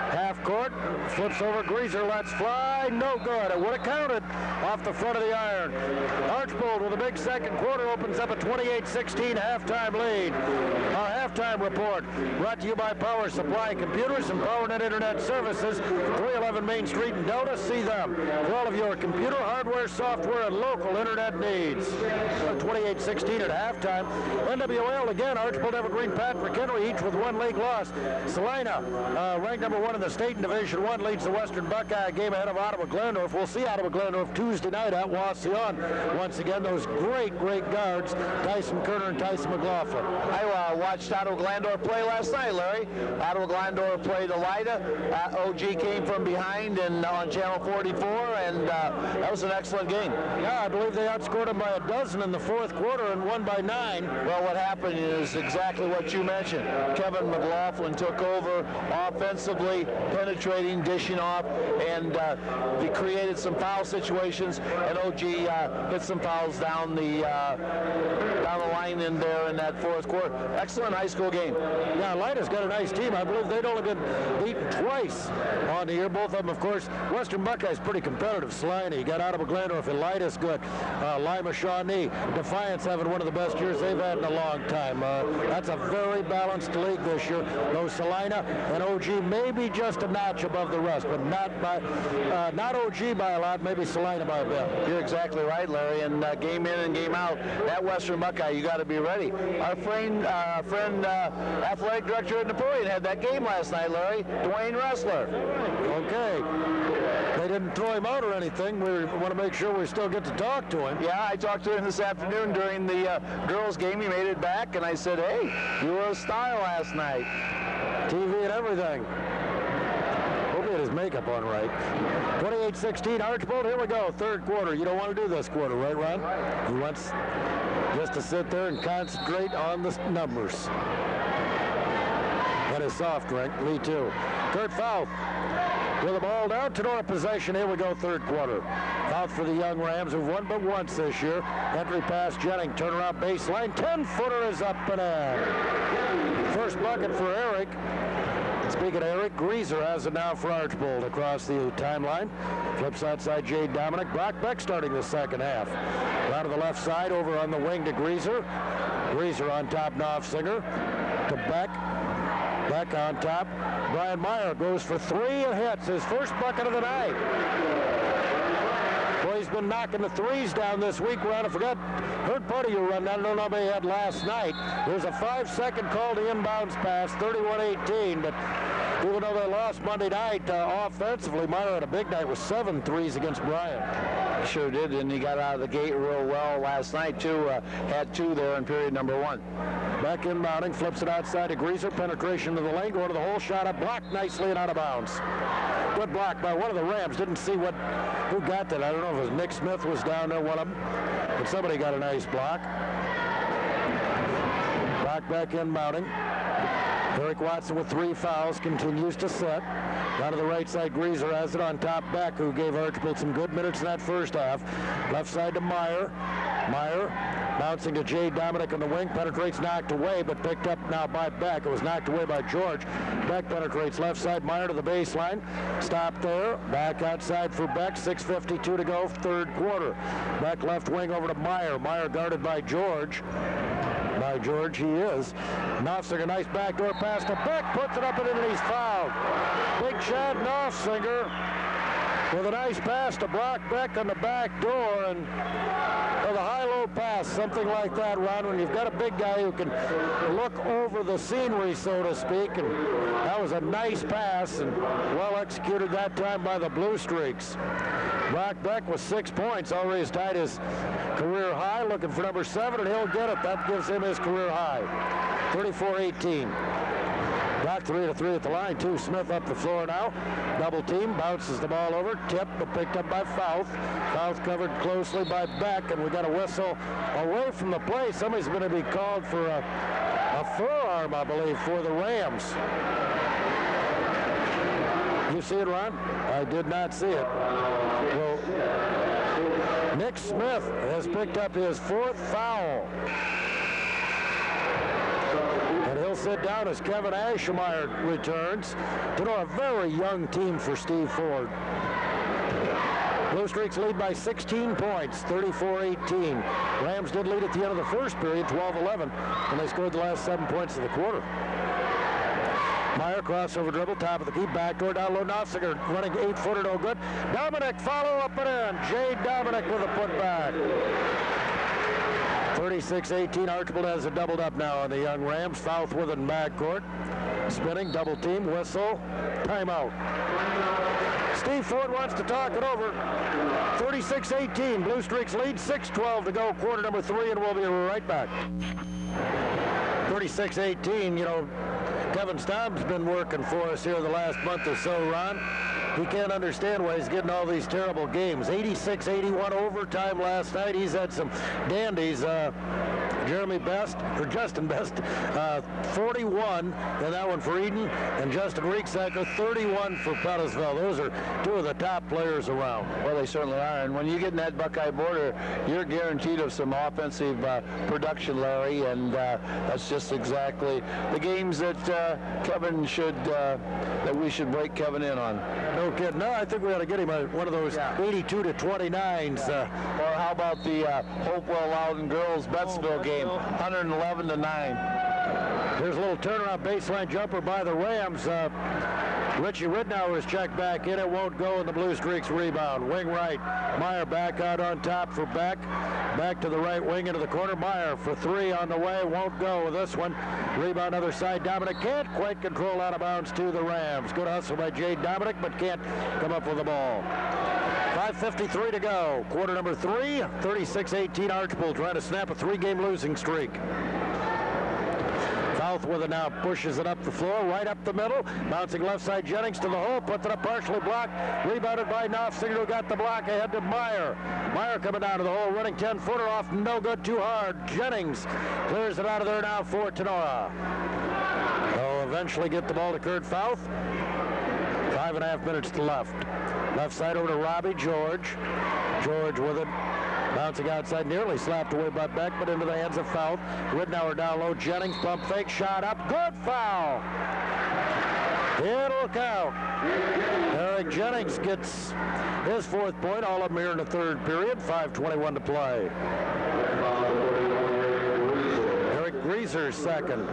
Half court, flips over, Greaser lets fly, no good. It would have counted off the front of the iron. Archbold with a big second quarter opens up a 28-16 halftime lead. Our halftime report brought to you by Power Supply Computers and PowerNet Internet Services, 311 Main Street in Delta. See them for all of your computer, hardware, software, and local internet needs. 28-16 at halftime. NWL again, Archbold, Evergreen, Patrick Henry, each with 1 league loss. Salina, ranked number 1 in the state in Division 1, leads the Western Buckeye game ahead of Ottawa. Ottawa Glandorf. We'll see Ottawa Glandorf Tuesday night at Wasion. Once again, those great guards, Tyson Kerner and Tyson McLaughlin. I watched Ottawa Glandorf play last night, Larry. Ottawa Glandorf played Elida. OG came from behind and on Channel 44, and that was an excellent game. Yeah, I believe they outscored them by 12 in the fourth quarter and won by 9. Well, what happened is exactly what you mentioned. Kevin McLaughlin took over offensively, penetrating, dishing off, and they created some foul situations, and OG hit some fouls down the line in there in that fourth quarter. Excellent high school game. Yeah, Elida's got a nice team. I believe they'd only been beaten twice on the year. Both of them, of course. Western Buckeyes pretty competitive. Sliney got Ottawa Glandorf. Elida's good. Lima Shawnee. Defiance having one of the best years they've had in a long time. That's a very balanced league this year. Though Salina and OG may be just a notch above the rest, but not OG by a lot, maybe Salina by a bit. You're exactly right, Larry. And game in and game out, that Western Buckeye, you got to be ready. Our friend athletic director at Napoleon had that game last night, Larry. Dwayne Ressler. Okay. They didn't throw him out or anything. We want to make sure we still get to talk to him. Yeah, I talked to him this afternoon during the girls' game. He made it back, and I said, hey, you were a star last night. TV and everything. Hope he had his makeup on right. 28-16 Archbold. Here we go. Third quarter. You don't want to do this quarter, right, Ron? He wants just to sit there and concentrate on the numbers. And his soft drink. Me too. Kurt Fouth with the ball down. Tinora possession. Here we go. Third quarter. Fouth for the young Rams who've won but once this year. Entry pass Jennings. Turnaround baseline. 10-footer is up and in. First bucket for Eric. Speaking of Eric, Greaser has it now for Archbold across the timeline. Flips outside Jade Dominic. Brock Beck starting the second half. Down to the left side, over on the wing to Greaser. Greaser on top, Knopfsinger to Beck. Beck on top. Brian Meyer goes for 3 and hits. His first bucket of the night. Boy, he's been knocking the threes down this week. Ron, I forgot, heard part of your run. I don't know how many he had last night. There's a 5-second call to inbounds pass, 31-18, but even though they lost Monday night offensively, Meyer had a big night with 7 threes against Bryan. Sure did, and he got out of the gate real well last night, too. Had 2 there in period number 1. Back inbounding, flips it outside to Greaser. Penetration to the lane, going to the hole, shot up, blocked nicely and out of bounds. Good block by one of the Rams. Didn't see who got that. I don't know if it was Nick Smith was down there, one of them, but somebody got a nice block. Back inbounding. Eric Watson with 3 fouls, continues to set. Down to the right side, Greaser has it on top. Beck, who gave Archbold some good minutes in that first half. Left side to Meyer. Meyer bouncing to Jay Dominic on the wing. Penetrates, knocked away, but picked up now by Beck. It was knocked away by George. Beck penetrates left side. Meyer to the baseline. Stop there. Back outside for Beck. 6:52 to go, third quarter. Beck left wing over to Meyer. Meyer guarded by George. By George, he is. Knopfsinger, nice backdoor pass to Beck. Puts it up and in, and he's fouled. Big Chad Knopfsinger with a nice pass to Brock Beck on the back door, and with a high-low pass, something like that, Ron, when you've got a big guy who can look over the scenery, so to speak, and that was a nice pass and well executed that time by the Bluestreaks. Brock Beck with 6 points, already has tied his career high, looking for number 7, and he'll get it. That gives him his career high. 34-18. Got 3-3 at the line, too. Smith up the floor now. Double team, bounces the ball over. Tip, but picked up by Fouth. Fouth covered closely by Beck, and we got a whistle away from the play. Somebody's going to be called for a forearm, I believe, for the Rams. You see it, Ron? I did not see it. Well, Nick Smith has picked up his 4th foul. And he'll sit down as Kevin Aschemeyer returns. A very young team for Steve Ford. Bluestreaks lead by 16 points, 34-18. Rams did lead at the end of the first period, 12-11, and they scored the last 7 points of the quarter. Meyer crossover dribble, top of the key, backdoor down low. Knopfsinger running 8-footer, no good. Dominic follow up and in. Jade Dominic with a putback. 36-18. Archbold has it doubled up now on the young Rams. Fouth with it in backcourt. Spinning, double team, whistle, timeout. Steve Ford wants to talk it over. 36-18, Bluestreaks lead, 6:12 to go, quarter number 3, and we'll be right back. 36-18, you know, Kevin Staub's been working for us here the last month or so, Ron. He can't understand why he's getting all these terrible games. 86-81 overtime last night. He's had some dandies. Justin Best, 41 in that one for Eden, and Justin Rieksacker, 31 for Pettisville. Those are two of the top players around. Well, they certainly are, and when you get in that Buckeye border, you're guaranteed of some offensive production, Larry, and that's just exactly the games that Kevin should, that we should break Kevin in on. No kidding. No, I think we ought to get him one of those 82 to 29s. Or how about the Hopewell Loudon girls Bettsville game, 111 to 9. Here's a little turnaround baseline jumper by the Rams. Richie Ridnour is checked back in. It won't go, and the Bluestreaks rebound. Wing right. Meyer back out on top for Beck. Back to the right wing into the corner. Meyer for 3 on the way. Won't go with this one. Rebound other side. Dominic can't quite control out of bounds to the Rams. Good hustle by Jade Dominic, but can't come up with the ball. 5:53 to go. Quarter number 3. 36-18 Archbold trying to snap a 3-game losing streak. South with it now, pushes it up the floor, right up the middle, bouncing left side Jennings to the hole, puts it up partially blocked, rebounded by Knopfsinger, who got the block ahead to Meyer. Meyer coming down to the hole, running 10-footer off, no good, too hard. Jennings clears it out of there now for Tinora. They'll eventually get the ball to Kurt Fouth. 5.5 minutes to left. Left side over to Robbie George. George with it. Bouncing outside, nearly slapped away by Beck, but into the hands of Fouth. Ridnour down low, Jennings, pump fake, shot up, good foul! It'll count. Eric Jennings gets his 4th point, all of them here in the 3rd period, 5:21 to play. Eric Greaser's 2nd.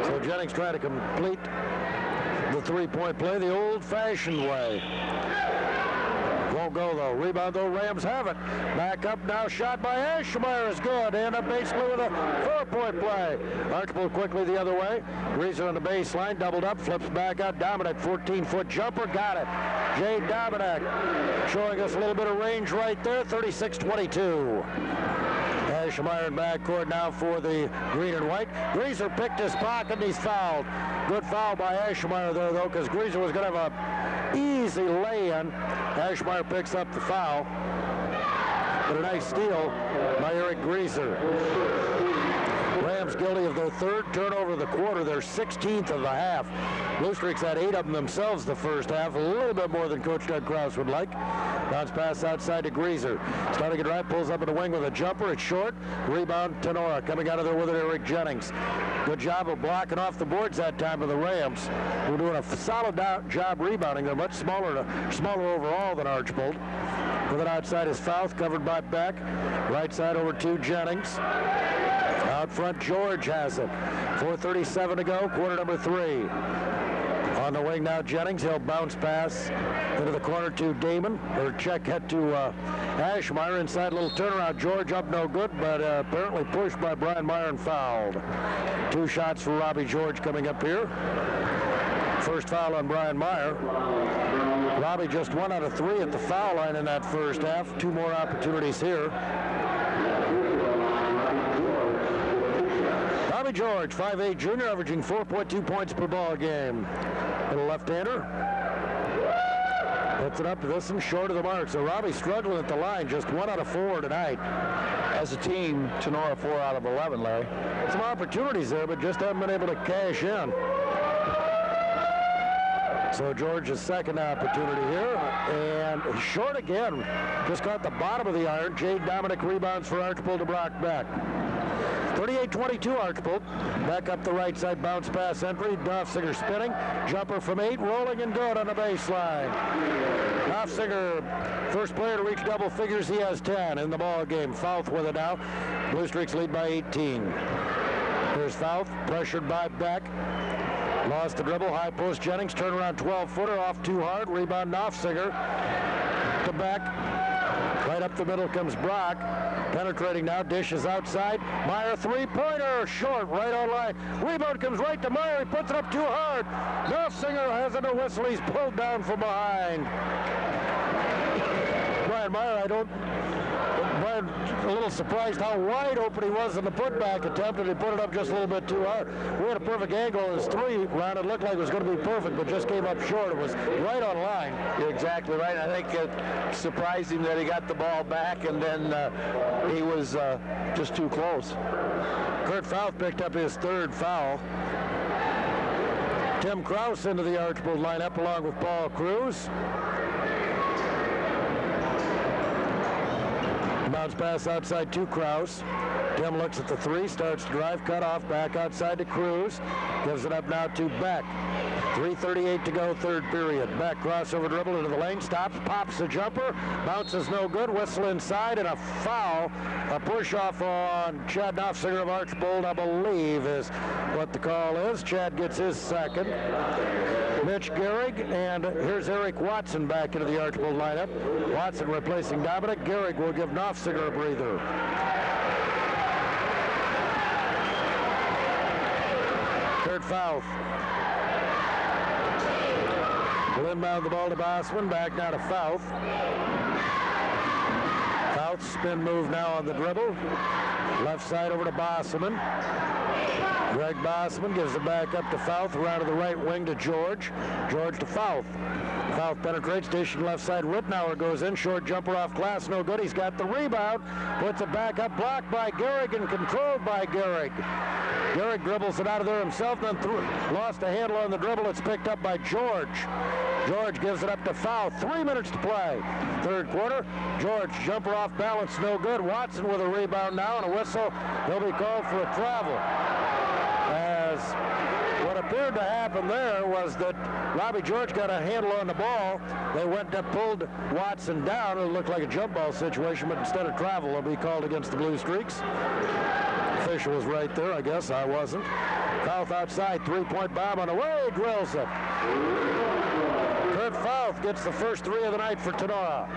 So Jennings trying to complete the 3-point play the old-fashioned way. Won't go, though. Rebound, though. Rams have it. Back up now. Shot by Aschmeyer is good. And up basically with a 4-point play. Archbold quickly the other way. Greaser on the baseline. Doubled up. Flips back out. Dominic, 14-foot jumper. Got it. Jade Dominic showing us a little bit of range right there. 36-22. Aschmeyer in backcourt now for the green and white. Greaser picked his pocket and he's fouled. Good foul by Aschmeyer there, though, because Greaser was going to have a easy lay-in. Aschmeyer picks up the foul. But a nice steal by Eric Greaser. Rams guilty of their 3rd turnover of the quarter, their 16th of the half. Bluestreaks had 8 of them themselves the first half, a little bit more than Coach Doug Krause would like. Bounce pass outside to Greaser. Starting it right, pulls up in the wing with a jumper. It's short. Rebound, Tinora. Coming out of there with it, Eric Jennings. Good job of blocking off the boards that time by the Rams. We're doing a solid job rebounding. They're much smaller overall than Archbold. With it outside is Fouth, covered by Beck. Right side over to Jennings. Out front, George has it. 4:37 to go, quarter number 3. On the wing now, Jennings. He'll bounce pass into the corner to Damon, or check head to Aschmeyer. Inside little turnaround. George up no good, but apparently pushed by Brian Meyer and fouled. 2 shots for Robbie George coming up here. First foul on Brian Meyer. Robbie just 1 out of 3 at the foul line in that first half. 2 more opportunities here. Robbie George, 5'8" junior, averaging 4.2 points per ball game. Little left-hander. Puts it up to this one, short of the mark. So Robbie struggling at the line, just 1 out of 4 tonight. As a team, Tinora 4 out of 11, Larry. Some opportunities there, but just haven't been able to cash in. So George's 2nd opportunity here, and short again. Just caught the bottom of the iron. Jade Dominic rebounds for Archbold to block back. 38-22 Archbold. Back up the right side, bounce pass entry. Knopfsinger spinning. Jumper from 8, rolling and good on the baseline. Knopfsinger, first player to reach double figures. He has 10 in the ball game. Fouth with it now. Bluestreaks lead by 18. Here's Fouth, pressured by Beck. Lost the dribble, high post Jennings, turnaround 12-footer, off too hard, rebound Knopfsinger to Beck. Right up the middle comes Brock. Penetrating now, dishes outside. Meyer three-pointer, short, right on line. Rebound comes right to Meyer. He puts it up too hard. Nofsinger has it a whistle. He's pulled down from behind. Brian Meyer, Brian, a little surprised how wide open he was in the putback attempt, and he put it up just a little bit too hard. We had a perfect angle on his three round. It looked like it was going to be perfect, but just came up short. It was right on line. You're exactly right. I think it surprised him that he got the ball back, and then he was just too close. Kurt Fouth picked up his third foul. Tim Krause into the Archbold lineup along with Paul Cruz. Bounce pass outside to Krause. Tim looks at the three, starts to drive, cut off, back outside to Cruz. Gives it up now to Beck. 3:38 to go, third period. Beck crossover dribble into the lane, stops, pops a jumper, bounces no good, whistle inside, and a foul. A push-off on Chad Nofsinger of Archbold, I believe, is what the call is. Chad gets his second. Mitch Gehrig, and here's Eric Watson back into the Archbold lineup. Watson replacing Dominic. Gehrig will give Nofsinger a breather. Kurt Fouth. Will inbound the ball to Bossman. Back now to Fouth. Fouth spin move now on the dribble. Left side over to Bossman. Greg Bossman gives it back up to Fouth, around to the right wing to George. George to Fouth. Fouth penetrates, dishing left side. Rittenauer goes in, short jumper off glass, no good. He's got the rebound, puts it back up, blocked by Gehrig and controlled by Gehrig. Gehrig dribbles it out of there himself, then lost a handle on the dribble. It's picked up by George. George gives it up to Fouth. 3 minutes to play. Third quarter. George jumper off balance, no good. Watson with a rebound now and a whistle. He'll be called for a travel. As what appeared to happen there was that Robbie George got a handle on the ball. They went and pulled Watson down. It looked like a jump ball situation, but instead of travel, it'll be called against the Bluestreaks. Official was right there, I guess. I wasn't. Fouth outside, three-point bomb on the way, drills it. Kurt Fouth gets the first three of the night for Tinora.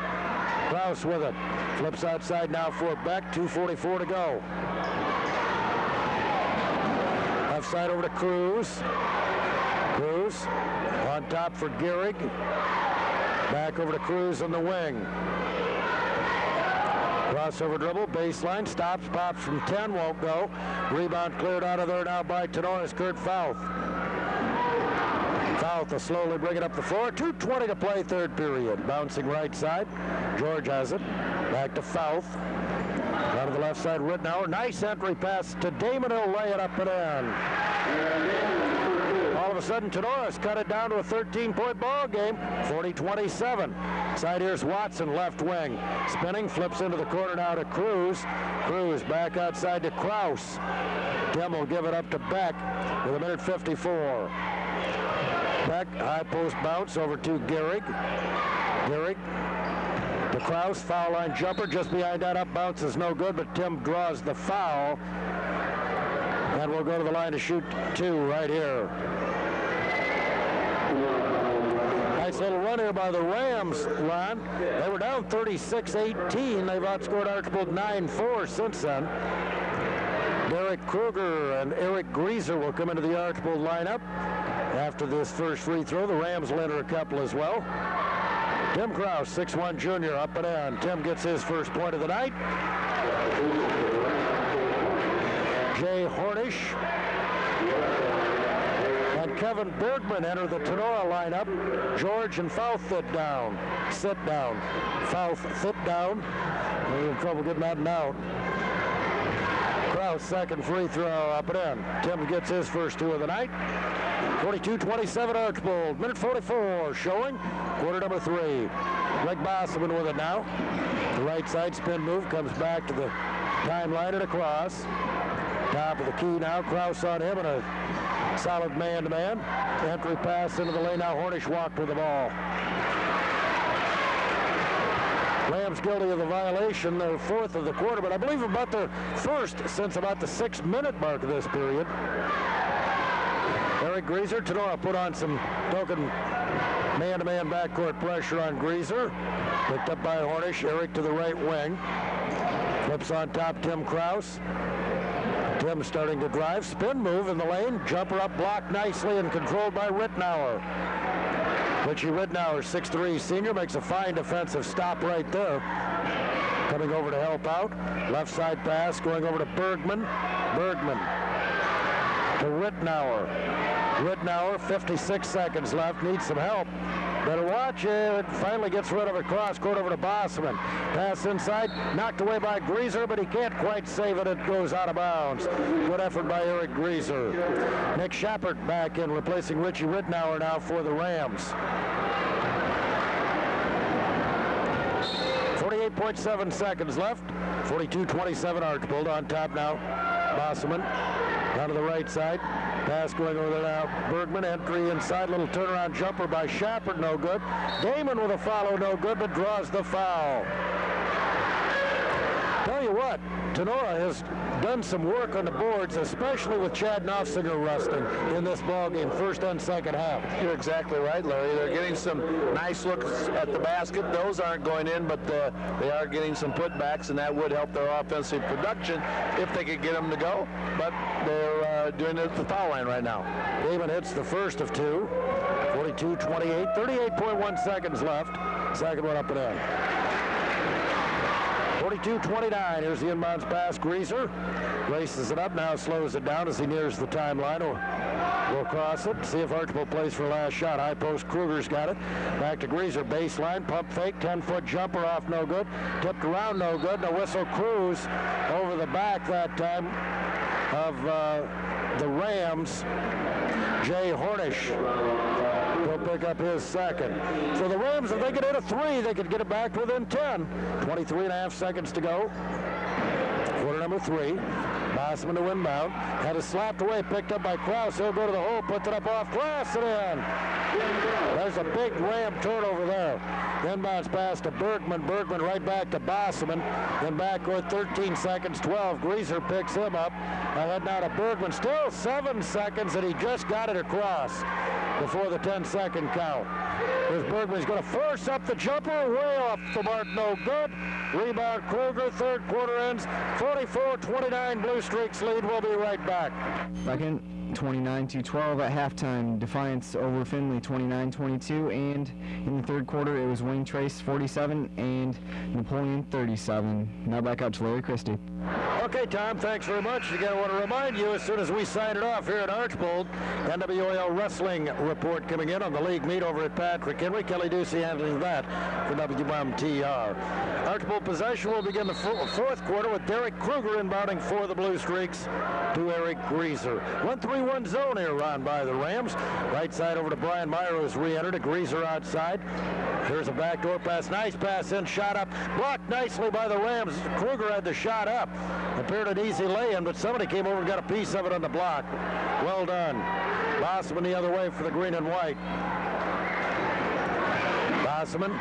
Krause with it. Flips outside now for Beck, 2:44 to go. Left side over to Cruz. Cruz on top for Gehrig. Back over to Cruz on the wing. Crossover dribble, baseline, stops, pops from 10, won't go. Rebound cleared out of there now by Tenora's Kurt Fouth. Fouth will slowly bring it up the floor. 2:20 to play, third period. Bouncing right side. George has it. Back to Fouth. Out of the left side, Rittenauer. Nice entry pass to Damon. He'll lay it up and in. All of a sudden, Tenora's cut it down to a 13-point ball game, 40-27. Side here's Watson, left wing. Spinning, flips into the corner now to Cruz. Cruz back outside to Krause. Tim will give it up to Beck with 1:54. Beck, high post bounce over to Gehrig. Gehrig to Krause, foul line jumper just behind that, up bounce is no good, but Tim draws the foul. And we'll go to the line to shoot two right here. Nice little run here by the Rams, Ron. They were down 36-18. They've outscored Archbold 9-4 since then. Derek Kruger and Eric Greaser will come into the Archbold lineup. After this first free throw, the Rams will enter a couple as well. Tim Krause, 6'1" junior, up and in. Tim gets his first point of the night. Jay Hornish and Kevin Bergman enter the Tinora lineup. George and Fouth sit down. Fouth sit down. They're in trouble getting out and out. Krause, second free throw, up and in. Tim gets his first two of the night. 42-27 Archbold. 1:44 showing. Quarter number 3. Greg Bossman with it now. The right side spin move comes back to the timeline and across. Top of the key now. Krause on him and a solid man-to-man. Entry pass into the lane. Now Hornish walked with the ball. Rams guilty of the violation, their fourth of the quarter, but I believe about their first since about the 6-minute mark of this period. Eric Greaser, Tinora put on some token Man-to-man backcourt pressure on Greaser. Picked up by Hornish. Eric to the right wing. Flips on top Tim Kraus. Tim starting to drive. Spin move in the lane. Jumper up, blocked nicely and controlled by Rittenauer. Richie Rittenauer, 6'3" senior, makes a fine defensive stop right there. Coming over to help out. Left side pass going over to Bergman. Bergman to Rittenauer. Rittenauer, 56 seconds left, needs some help. Better watch it. Finally gets rid of it. Cross court over to Bosman. Pass inside, knocked away by Greaser, but he can't quite save it. It goes out of bounds. Good effort by Eric Greaser. Nick Schappert back in, replacing Richie Rittenauer now for the Rams. 48.7 seconds left. 42-27 Archbold on top now. Bosman down to the right side. Pass going over there now. Bergman, entry inside, little turnaround jumper by Schappert, no good. Damon with a follow, no good, but draws the foul. Tell you what, Tinora has done some work on the boards, especially with Chad Knopfsinger resting in this ballgame, first and second half. You're exactly right, Larry. They're getting some nice looks at the basket. Those aren't going in, but they are getting some putbacks, and that would help their offensive production if they could get them to go. But they're doing it at the foul line right now. Damon hits the first of two. 42-28, 38.1 seconds left. Second one up and in. 42-29, here's the inbounds pass. Greaser races it up, now slows it down as he nears the timeline. We'll cross it, see if Archbold plays for last shot. High post, Kruger's got it. Back to Greaser, baseline, pump fake, 10-foot jumper off, no good. Tipped around, no good, and a whistle. Cruz over the back that time of the Rams. Jay Hornish will pick up his second. So the Rams, if they could hit a three, they could get it back to within 10. 23.5 seconds to go. Quarter number 3. Bosman to inbound. Had it slapped away, picked up by Kraus. He'll go to the hole, puts it up off glass and in. There's a big Ram turnover there. Inbounds pass to Bergman. Bergman right back to Bosman. Then backward 13 seconds, 12. Greaser picks him up. Ahead now to Bergman. Still 7 seconds, and he just got it across before the 10-second count. Here's Bergman. He's going to force up the jumper. Way off the mark. No good. Rebound Kruger. Third quarter ends. 44-29. Blue Streaks lead. We'll be right back. Second, 29-12 at halftime. Defiance over Findlay 29-22, and in the third quarter it was Wayne Trace 47 and Napoleon 37. Now back out to Larry Christie. Okay, Tom, thanks very much. Again, I want to remind you, as soon as we sign it off here at Archbold, NWAL Wrestling report coming in on the league meet over at Patrick Henry. Kelly Ducey handling that for WMTR. Archbold possession will begin the fourth quarter with Derek Kruger inbounding for the Blue Streaks to Eric Greaser. 1-3-1 zone here run by the Rams. Right side over to Brian Meyer, who's re-entered. A Greaser outside. Here's a backdoor pass. Nice pass in, shot up. Blocked nicely by the Rams. Kruger had the shot up. Appeared an easy lay-in, but somebody came over and got a piece of it on the block. Well done. Bosman the other way for the green and white. Bosman,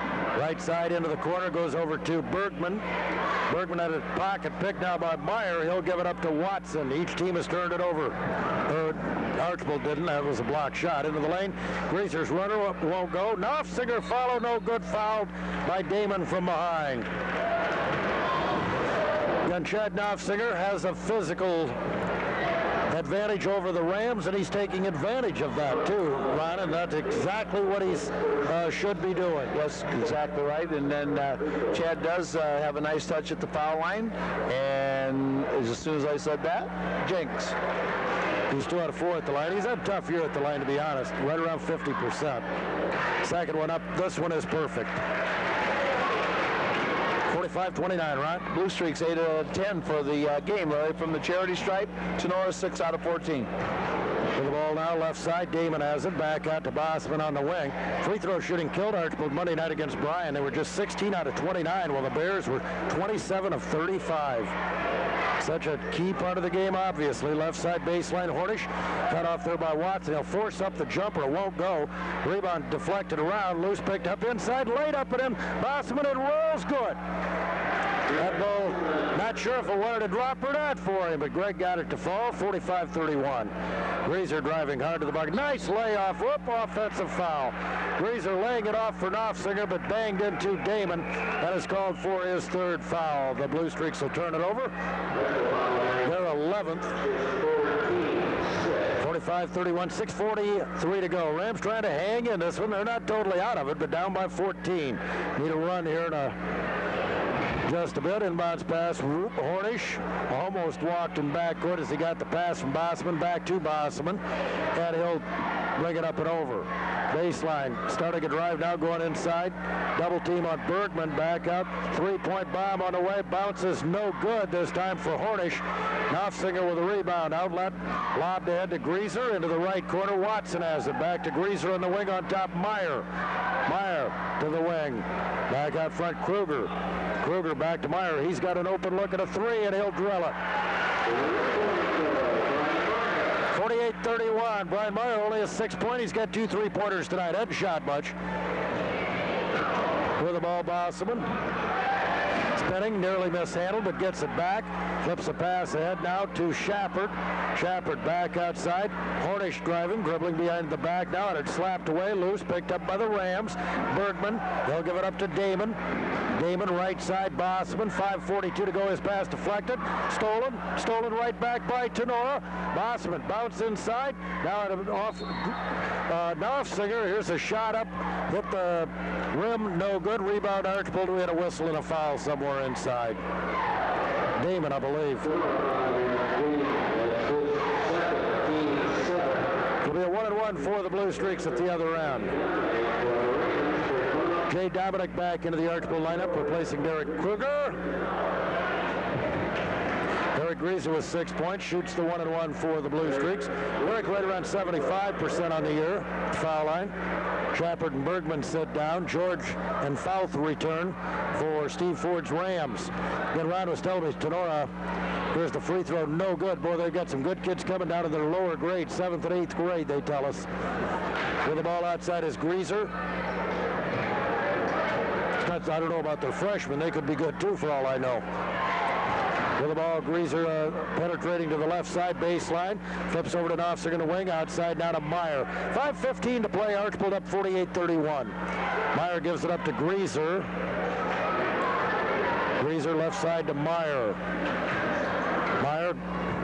right side into the corner, goes over to Bergman. Bergman had a pocket pick now by Meyer. He'll give it up to Watson. Each team has turned it over. Archbold didn't. That was a block shot into the lane. Greaser's runner won't go. Knopfsinger follow, no good, fouled by Damon from behind. And Chad Knopfsinger has a physical advantage over the Rams, and he's taking advantage of that too, Ron, and that's exactly what he should be doing. Yes, exactly right. And then Chad does have a nice touch at the foul line, and as soon as I said that, Jenks. He's 2 out of 4 at the line. He's had a tough year at the line, to be honest, right around 50%. Second one up, this one is perfect. 45-29, Ron. Blue Streaks 8 out of 10 for the game, Larry, from the charity stripe. Tinora 6 out of 14. With the ball now, left side, Damon has it. Back out to Bosman on the wing. Free throw shooting killed Archbold Monday night against Bryan. They were just 16 out of 29, while the Bears were 27 of 35. Such a key part of the game, obviously. Left side baseline, Hornish cut off there by Watson. He'll force up the jumper. It won't go. Rebound deflected around. Loose picked up inside. Laid up and in. Bosman, and rolls good. That ball, nice Not sure if it wanted to drop or not for him, but Greg got it to fall, 45-31. Greaser driving hard to the bucket. Nice layoff. Whoop, offensive foul. Greaser laying it off for Knopfsinger, but banged into Damon. That is called for his third foul. The Bluestreaks will turn it over. Their 11th. 45-31, 6:43 to go. Rams trying to hang in this one. They're not totally out of it, but down by 14. Need a run here in just a bit. Inbounds pass. Hornish almost walked in backcourt as he got the pass from Bosman back to Bosman. And he'll bring it up and over. Baseline, starting a drive now, going inside. Double team on Bergman, back up. Three-point bomb on the way, bounces no good this time for Hornish. Knopfsinger with a rebound, outlet, lobbed ahead to Greaser into the right corner. Watson has it, back to Greaser on the wing on top, Meyer. Meyer to the wing, back out front, Kruger. Kruger back to Meyer, he's got an open look at a three and he'll drill it. 48-31. Brian Meyer only has 6 points. He's got 2 3-pointers tonight. Hasn't shot much. With the ball, Bosman. Spinning, nearly mishandled, but gets it back. Flips a pass ahead now to Shappert. Shappert back outside. Hornish driving, dribbling behind the back now, and it's slapped away, loose, picked up by the Rams. Bergman, they'll give it up to Damon. Damon right side, Bosman, 5:42 to go, his pass deflected. Stolen right back by Tinora. Bosman, bounce inside. Now off Knopfsinger, here's a shot up, hit the rim, no good. Rebound Archbold, we had a whistle and a foul somewhere inside. Damon, I believe. It'll be a 1-1 for the Bluestreaks at the other end. Jay Dominic back into the Archbold lineup, replacing Derek Kruger. Eric Greaser with 6 points, shoots the 1-1 for the Bluestreaks. Eric right around 75% on the year, foul line. Shappert and Bergman sit down. George and Fouth return for Steve Ford's Rams. Then Ron was telling me, Tinora, here's the free throw, no good. Boy, they've got some good kids coming down to their lower grade, 7th and 8th grade, they tell us. With the ball outside is Greaser. I don't know about their freshmen. They could be good, too, for all I know. With the ball, Greaser penetrating to the left side baseline. Flips over to Knopfsinger in the wing. Outside now to Meyer. 5:15 to play. Archbold up 48-31. Meyer gives it up to Greaser. Greaser left side to Meyer. Meyer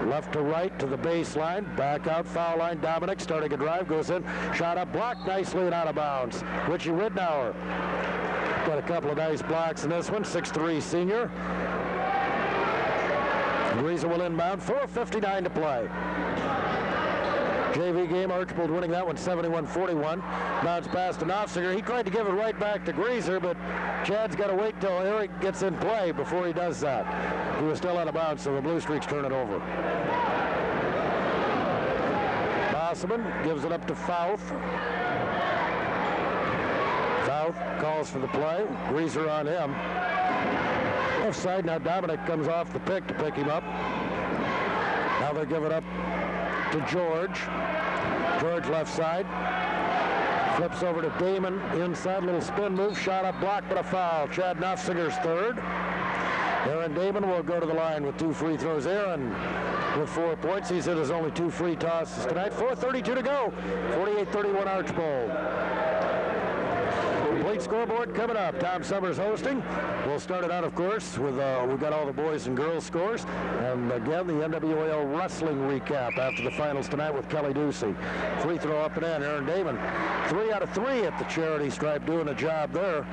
left to right to the baseline. Back out, foul line. Dominic starting a drive. Goes in. Shot up, blocked nicely and out of bounds. Richie Ridnour got a couple of nice blocks in this one. 6'3" senior. Greaser will inbound. 4:59 to play. JV game, Archbold winning that one 71-41. Bounce pass to Knopfsinger. He tried to give it right back to Greaser, but Chad's got to wait till Eric gets in play before he does that. He was still out of bounds, so the Bluestreaks turn it over. Bosman gives it up to Fouth. Fouth calls for the play. Greaser on him. Left side, now Dominic comes off the pick to pick him up. Now they give it up to George. George left side. Flips over to Damon. Inside, little spin move. Shot up, blocked, but a foul. Chad Knopfsinger's third. Aaron Damon will go to the line with 2 free throws. Aaron with 4 points. He's hit his only 2 free tosses tonight. 4:32 to go. 48-31 Archbold. Complete scoreboard coming up. Tom Summers hosting. We'll start it out, of course, with we've got all the boys and girls scores. And again, the NWAL wrestling recap after the finals tonight with Kelly Ducey. Free throw up and in. Aaron Damon, 3 out of 3 at the charity stripe, doing a job there.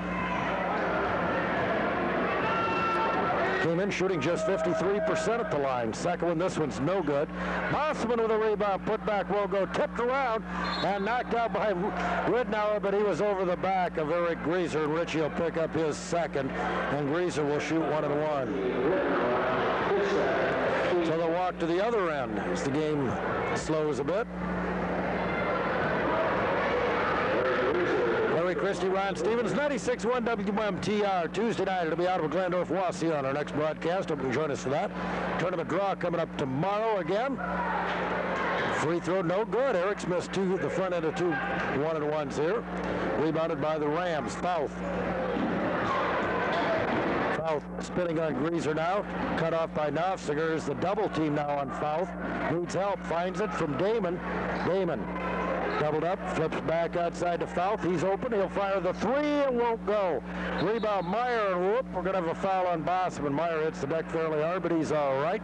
Came in shooting just 53% at the line. Second one, this one's no good. Bosman with a rebound, put back, will go, tipped around, and knocked out by Ridnour, but he was over the back of Eric Greaser, and Richie will pick up his second, and Greaser will shoot 1-1. So they'll walk to the other end as the game slows a bit. Christie, Ron Stevens, 96.1 WMTR. Tuesday night, it'll be out of Glandorf Wassee on our next broadcast. Hope you can join us for that. Tournament draw coming up tomorrow again. Free throw, no good. Eric's missed the front end of 2 1-1s here. Rebounded by the Rams. Fouth Fouth spinning on Greaser now. Cut off by Knopfsinger. Is the double team now on Fouth. Needs help. Finds it from Damon. Damon doubled up. Flips back outside to Fouth. He's open. He'll fire the three. It won't go. Rebound Meyer, and whoop, we're going to have a foul on Bosman. Meyer hits the deck fairly hard, but he's all right.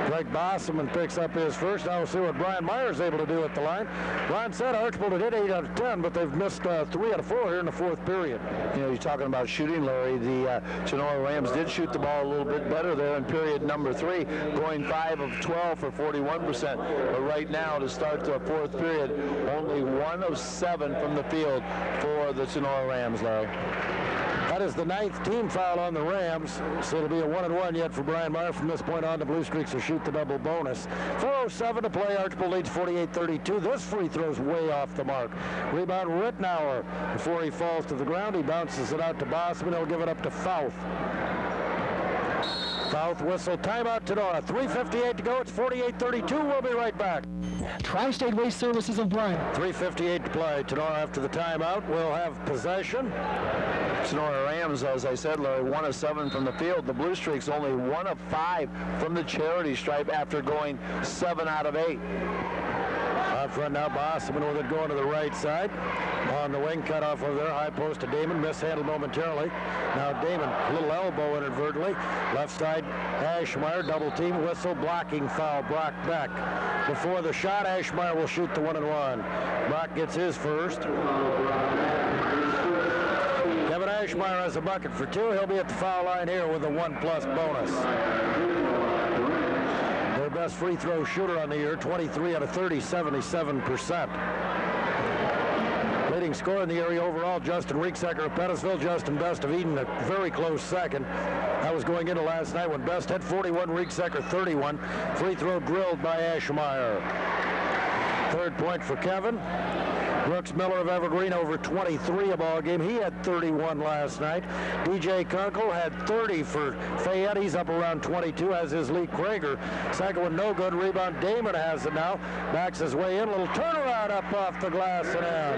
Greg Bosman picks up his first. Now we'll see what Brian Meyer's able to do at the line. Ron said Archbold had hit 8 out of 10, but they've missed 3 out of 4 here in the fourth period. You know, you're talking about shooting, Larry. The Tinora Rams did shoot the ball a little bit better there in period number 3, going 5 of 12 for 41%. But right now, to start the fourth period, only 1 of 7 from the field for the Tinora Rams, Larry. That is the 9th team foul on the Rams, so it'll be a 1-and-1 yet for Brian Meyer. From this point on, the Bluestreaks will shoot the double bonus. 4:07 to play. Archbold leads 48-32. This free throw's way off the mark. Rebound Rittenauer. Before he falls to the ground, he bounces it out to Bosman. He'll give it up to Fouth. Fouth whistle. Timeout Tinora. 3:58 to go. It's 48-32. We'll be right back. Tri-State Waste Services of Bryan. 3:58 to play. Tinora after the timeout will have possession. Tinora Rams, as I said, Larry, 1 of 7 from the field. The Bluestreaks only 1 of 5 from the charity stripe after going 7 out of 8. Out front now, Bosman with it going to the right side. On the wing, cut off over there. High post to Damon. Mishandled momentarily. Now Damon, a little elbow inadvertently. Left side, Ashmeyer, double team, whistle, blocking foul. Brock Beck. Before the shot, Ashmeyer will shoot the 1-and-1. Brock gets his first. Kevin Ashmeyer has a bucket for 2. He'll be at the foul line here with a 1+ bonus. Their best free throw shooter on the year, 23 out of 30, 77%. Leading scorer in the area overall, Justin Rieksecker of Pettisville. Justin Best of Eden, a very close second. That was going into last night when Best had 41, Rieksecker 31. Free throw drilled by Ashmeyer. Third point for Kevin. Brooks Miller of Evergreen over 23 a ball game. He had 31 last night. DJ Kunkel had 30 for Fayette. He's up around 22, as is Lee Krager. Second one no good. Rebound Damon has it now. Backs his way in. Little turnaround up off the glass and in.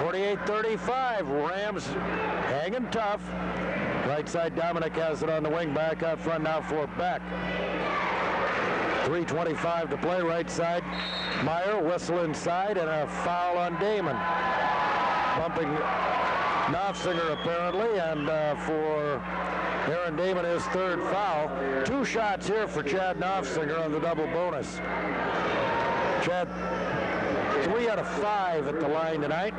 48-35. Rams hanging tough. Right side Dominic has it on the wing. Back out front now for Beck. 3:25 to play. Right side. Meyer, whistle inside, and a foul on Damon. Bumping Knopfsinger apparently, and for Aaron Damon his third foul. 2 shots here for Chad Knopfsinger on the double bonus. Chad, 3 out of 5 at the line tonight.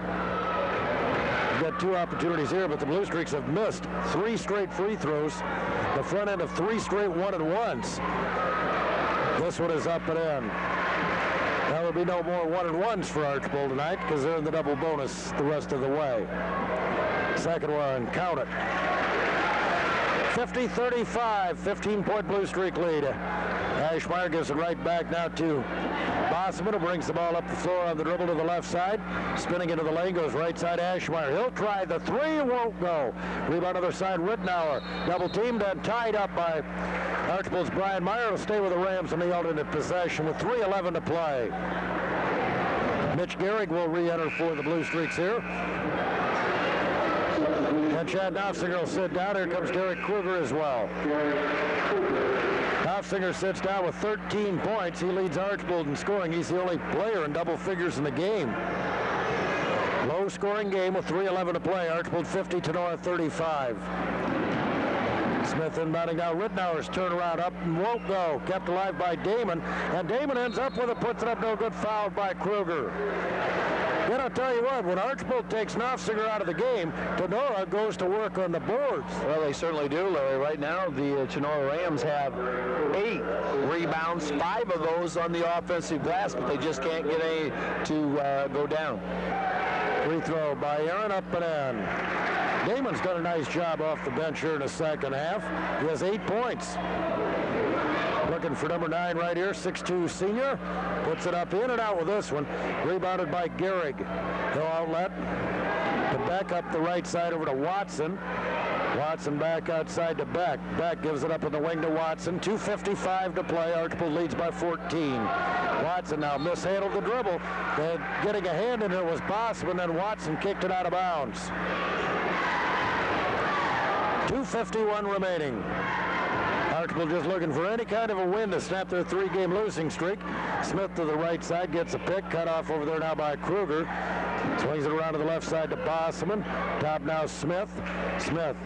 We've got 2 opportunities here, but the Bluestreaks have missed 3 straight free throws. The front end of 3 straight 1-and-1s. This one is up and in. There will be no more 1-and-1s for Archbold tonight because they're in the double bonus the rest of the way. Second one, count it. 50-35, 15-point Bluestreak lead. Ashmeyer gives it right back now to Bosman, who brings the ball up the floor on the dribble to the left side. Spinning into the lane, goes right side Ashmeyer. He'll try the 3, won't go. Rebound other side, Rittenauer. Double teamed and tied up by Archbold's Brian Meyer. Will stay with the Rams in the alternate possession with 3:11 to play. Mitch Gehrig will re-enter for the Bluestreaks here. And Chad Knopfsinger will sit down. Here comes Derek Kruger as well. Knopfsinger sits down with 13 points. He leads Archbold in scoring. He's the only player in double figures in the game. Low-scoring game with 3:11 to play. Archbold 50, Tinora 35. Smith inbounding now. Rittenauer's turnaround up and won't go. Kept alive by Damon. And Damon ends up with it. Puts it up no good. Fouled by Kruger. Then I'll tell you what, when Archbold takes Knopfsinger out of the game, Tinora goes to work on the boards. Well, they certainly do, Larry. Right now, the Tinora Rams have 8 rebounds, 5 of those on the offensive glass, but they just can't get any to go down. Free throw by Aaron, up and in. Damon's done a nice job off the bench here in the second half. He has 8 points. Looking for number 9 right here, 6'2 senior. Puts it up in and out with this one. Rebounded by Gehrig. He'll outlet to Beck up the right side over to Watson. Watson back outside to Beck. Beck gives it up in the wing to Watson. 2:55 to play. Archbold leads by 14. Watson now mishandled the dribble. And getting a hand in it was Bosman, then Watson kicked it out of bounds. 2:51 remaining. Archbold just looking for any kind of a win to snap their 3-game losing streak. Smith to the right side, gets a pick, cut off over there now by Kruger. Swings it around to the left side to Bosman. Top now Smith. Smith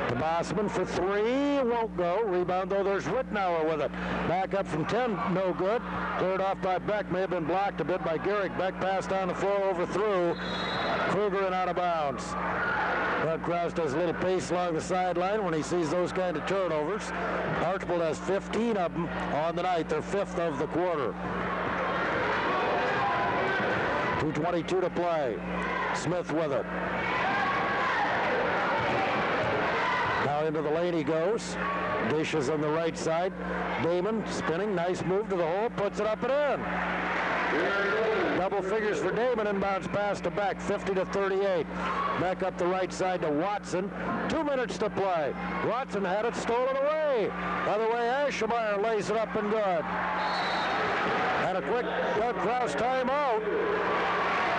to Bosman for 3, won't go. Rebound though, there's Rittenauer with it. Back up from 10, no good. Cleared off by Beck, may have been blocked a bit by Garrick. Beck passed down the floor, overthrew. Kruger and out of bounds. Doug Krause does a little pace along the sideline when he sees those kind of turnovers. Archbold has 15 of them on the night, their 5th of the quarter. 2:22 to play. Smith with it. Now into the lane he goes. Dishes on the right side. Damon spinning, nice move to the hole, puts it up and in. Double figures for Damon, inbounds pass to Beck, 50-38. Back up the right side to Watson. 2 minutes to play. Watson had it stolen away. Other way, Aschemeyer lays it up and good. And a quick Doug Krause timeout.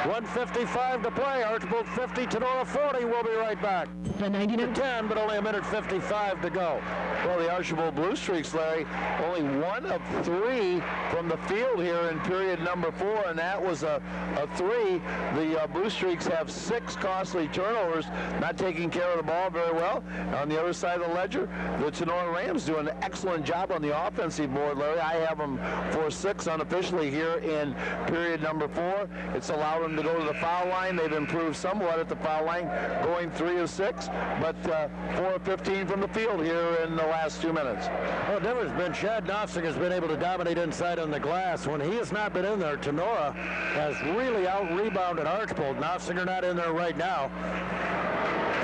1:55 to play. Archbold 50, Tinora 40. We'll be right back. The 99 10, but only a minute 55 to go. Well, the Archbold Bluestreaks, Larry, only 1 of 3 from the field here in period number 4, and that was a 3. The Bluestreaks have 6 costly turnovers, not taking care of the ball very well. On the other side of the ledger, the Tinora Rams do an excellent job on the offensive board, Larry. I have them for 6 unofficially here in period number 4. It's allowed them to go to the foul line. They've improved somewhat at the foul line, going 3 of 6, but 4 of 15 from the field here in the last 2 minutes. Well, the difference has been Chad Knopfsing has been able to dominate inside on the glass. When he has not been in there, Tinora has really out-rebounded Archbold. Knopfsinger not in there right now.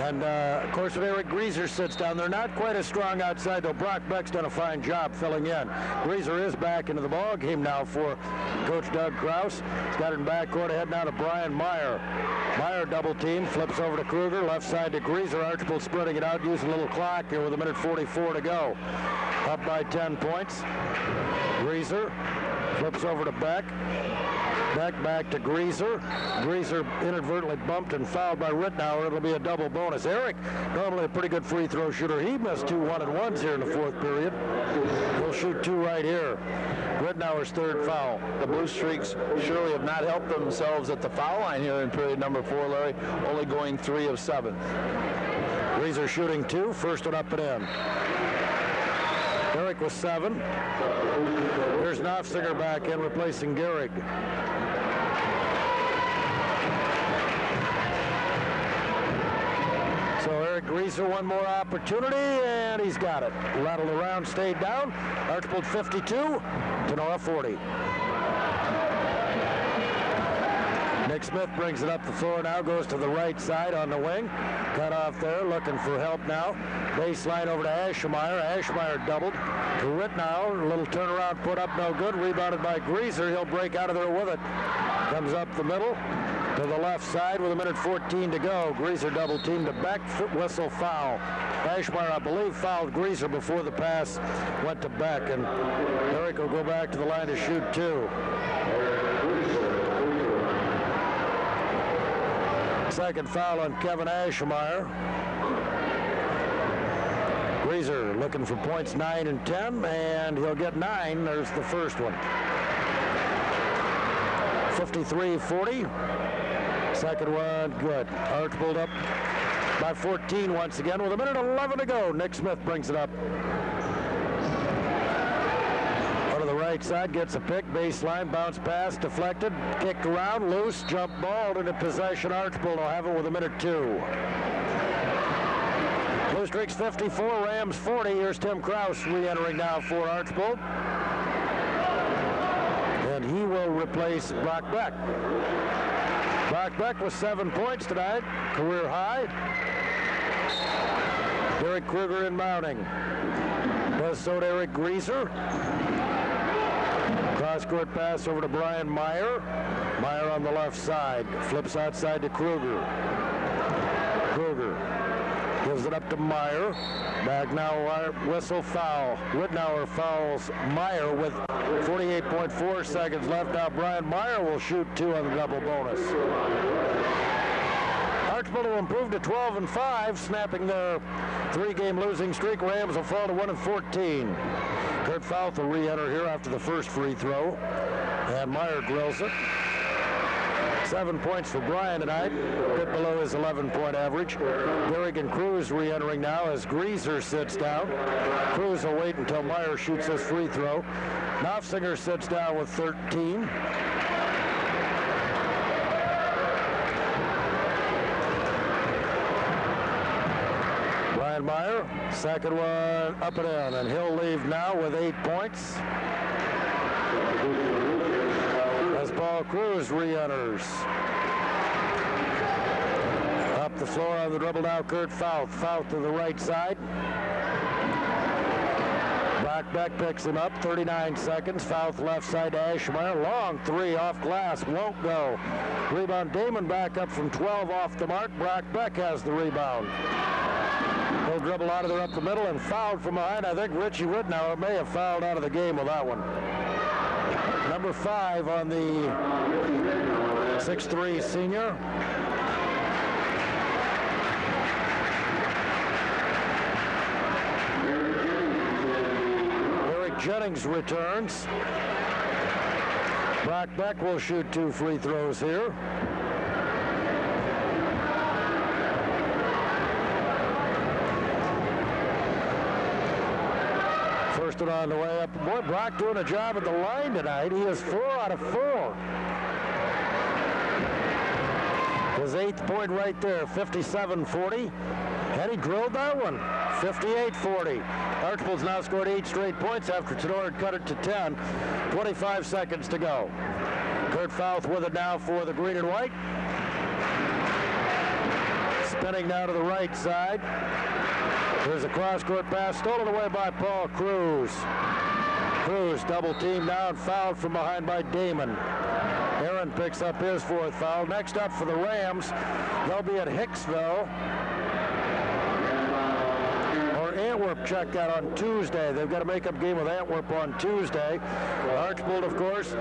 And, of course, when Eric Greaser sits down, they're not quite as strong outside, though Brock Beck's done a fine job filling in. Greaser is back into the ball game now for Coach Doug Krause. He's got it in backcourt ahead now to Brian Meyer. Meyer double team, flips over to Kruger, left side to Greaser. Archbold spreading it out, using a little clock here with a minute 44 to go. Up by 10 points. Greaser flips over to Beck. Beck back to Greaser. Greaser inadvertently bumped and fouled by Rittenauer. It'll be a double bonus. Eric, normally a pretty good free throw shooter. He missed 2 1-and-1s here in the 4th period. He'll shoot 2 right here. Rittenauer's 3rd foul. The Bluestreaks surely have not helped themselves at the foul line here in period number 4, Larry, only going 3 of 7. Greaser shooting 2, first one up and in. Garrick with 7. Here's Knopfsinger back in, replacing Garrick. So Eric Greaser, one more opportunity, and he's got it. Rattled around, stayed down. Archbold 52, Tinora 40. Nick Smith brings it up the floor now, goes to the right side on the wing. Cut off there, looking for help now. Baseline over to Aschemeyer. Aschemeyer doubled to Rittenauer. A little turnaround put up, no good. Rebounded by Greaser. He'll break out of there with it. Comes up the middle to the left side with a minute 14 to go. Greaser double team to Beck. Whistle foul. Aschemeyer, I believe, fouled Greaser before the pass went to Beck. And Eric will go back to the line to shoot 2. Second foul on Kevin Aschemeyer. Greaser looking for points 9 and 10, and he'll get 9. There's the first one. 53-40. Second one, good. Archbold up by 14 once again with a minute 11 to go. Nick Smith brings it up. To the right side, gets a pick, baseline, bounce pass, deflected, kicked around, loose, jump ball into possession. Archbold will have it with a minute 2. Bluestreaks 54, Rams 40. Here's Tim Krause re-entering now for Archbold. And he will replace Brock Beck. Brock Beck with 7 points tonight, career high. Derek Kruger inbounding. Does so to Eric Greaser. Cross-court pass over to Brian Meyer. Meyer on the left side. Flips outside to Kruger. Kruger gives it up to Meyer. Back now, whistle foul. Rittenauer fouls Meyer with 48.4 seconds left. Now Brian Meyer will shoot 2 on the double bonus. Archbold will improve to 12-5, snapping their 3-game losing streak. Rams will fall to 1-14. Kurt Fouth will re-enter here after the first free throw, and Meyer drills it. 7 points for Bryan tonight, a bit below his 11-point average. Garrigan Cruz re-entering now as Greaser sits down. Cruz will wait until Meyer shoots his free throw. Knopfsinger sits down with 13. Brian Meyer, second one up and in, and he'll leave now with 8 points. As Paul Cruz re-enters. Up the floor on the dribble now, Kurt Fouth. Fouth to the right side. Beck picks him up, 39 seconds. Fouth left side to Ashmeyer. Long three off glass, won't go. Rebound, Damon back up from 12 off the mark. Brock Beck has the rebound. He'll dribble out of there up the middle and fouled from behind. I think Richie Ridnour may have fouled out of the game with that one. Number 5 on the 6'3" senior. Eric Jennings returns. Brock Beck will shoot 2 free throws here. First one on the way up. Boy, Brock doing a job at the line tonight. He is 4 out of 4. His 8th point right there, 57-40. And he drilled that one, 58-40. Archbold's now scored 8 straight points after Tinora had cut it to 10. 25 seconds to go. Kurt Fouth with it now for the green and white. Spinning now to the right side. There's a cross-court pass stolen away by Paul Cruz. Cruz double teamed now and fouled from behind by Damon. Aaron picks up his 4th foul. Next up for the Rams, they'll be at Hicksville. Or Antwerp check that on Tuesday. They've got a make-up game with Antwerp on Tuesday. Archbold, of course,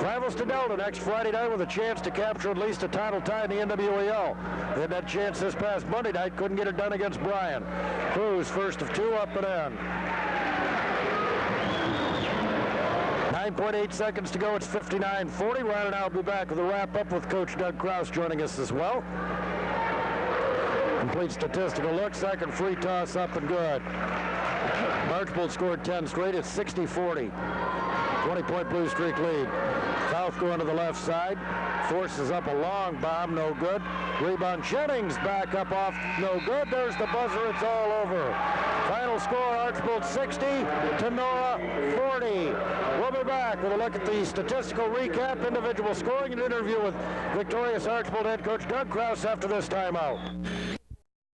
travels to Delta next Friday night with a chance to capture at least a title tie in the NWEL. They had that chance this past Monday night, couldn't get it done against Bryan. Cruz, first of 2, up and in. 9.8 seconds to go. It's 59-40. Ryan and I will be back with a wrap-up with Coach Doug Kraus joining us as well. Complete statistical look. Second free toss up and good. Archbold scored 10 straight. It's 60-40. 20-point Blue Streak lead. Fouth going to the left side. Forces up a long bomb, no good. Rebound, Jennings back up off, no good. There's the buzzer, it's all over. Final score, Archbold 60, Tinora 40. We'll be back with a look at the statistical recap, individual scoring, and interview with victorious Archbold head coach Doug Kraus after this timeout.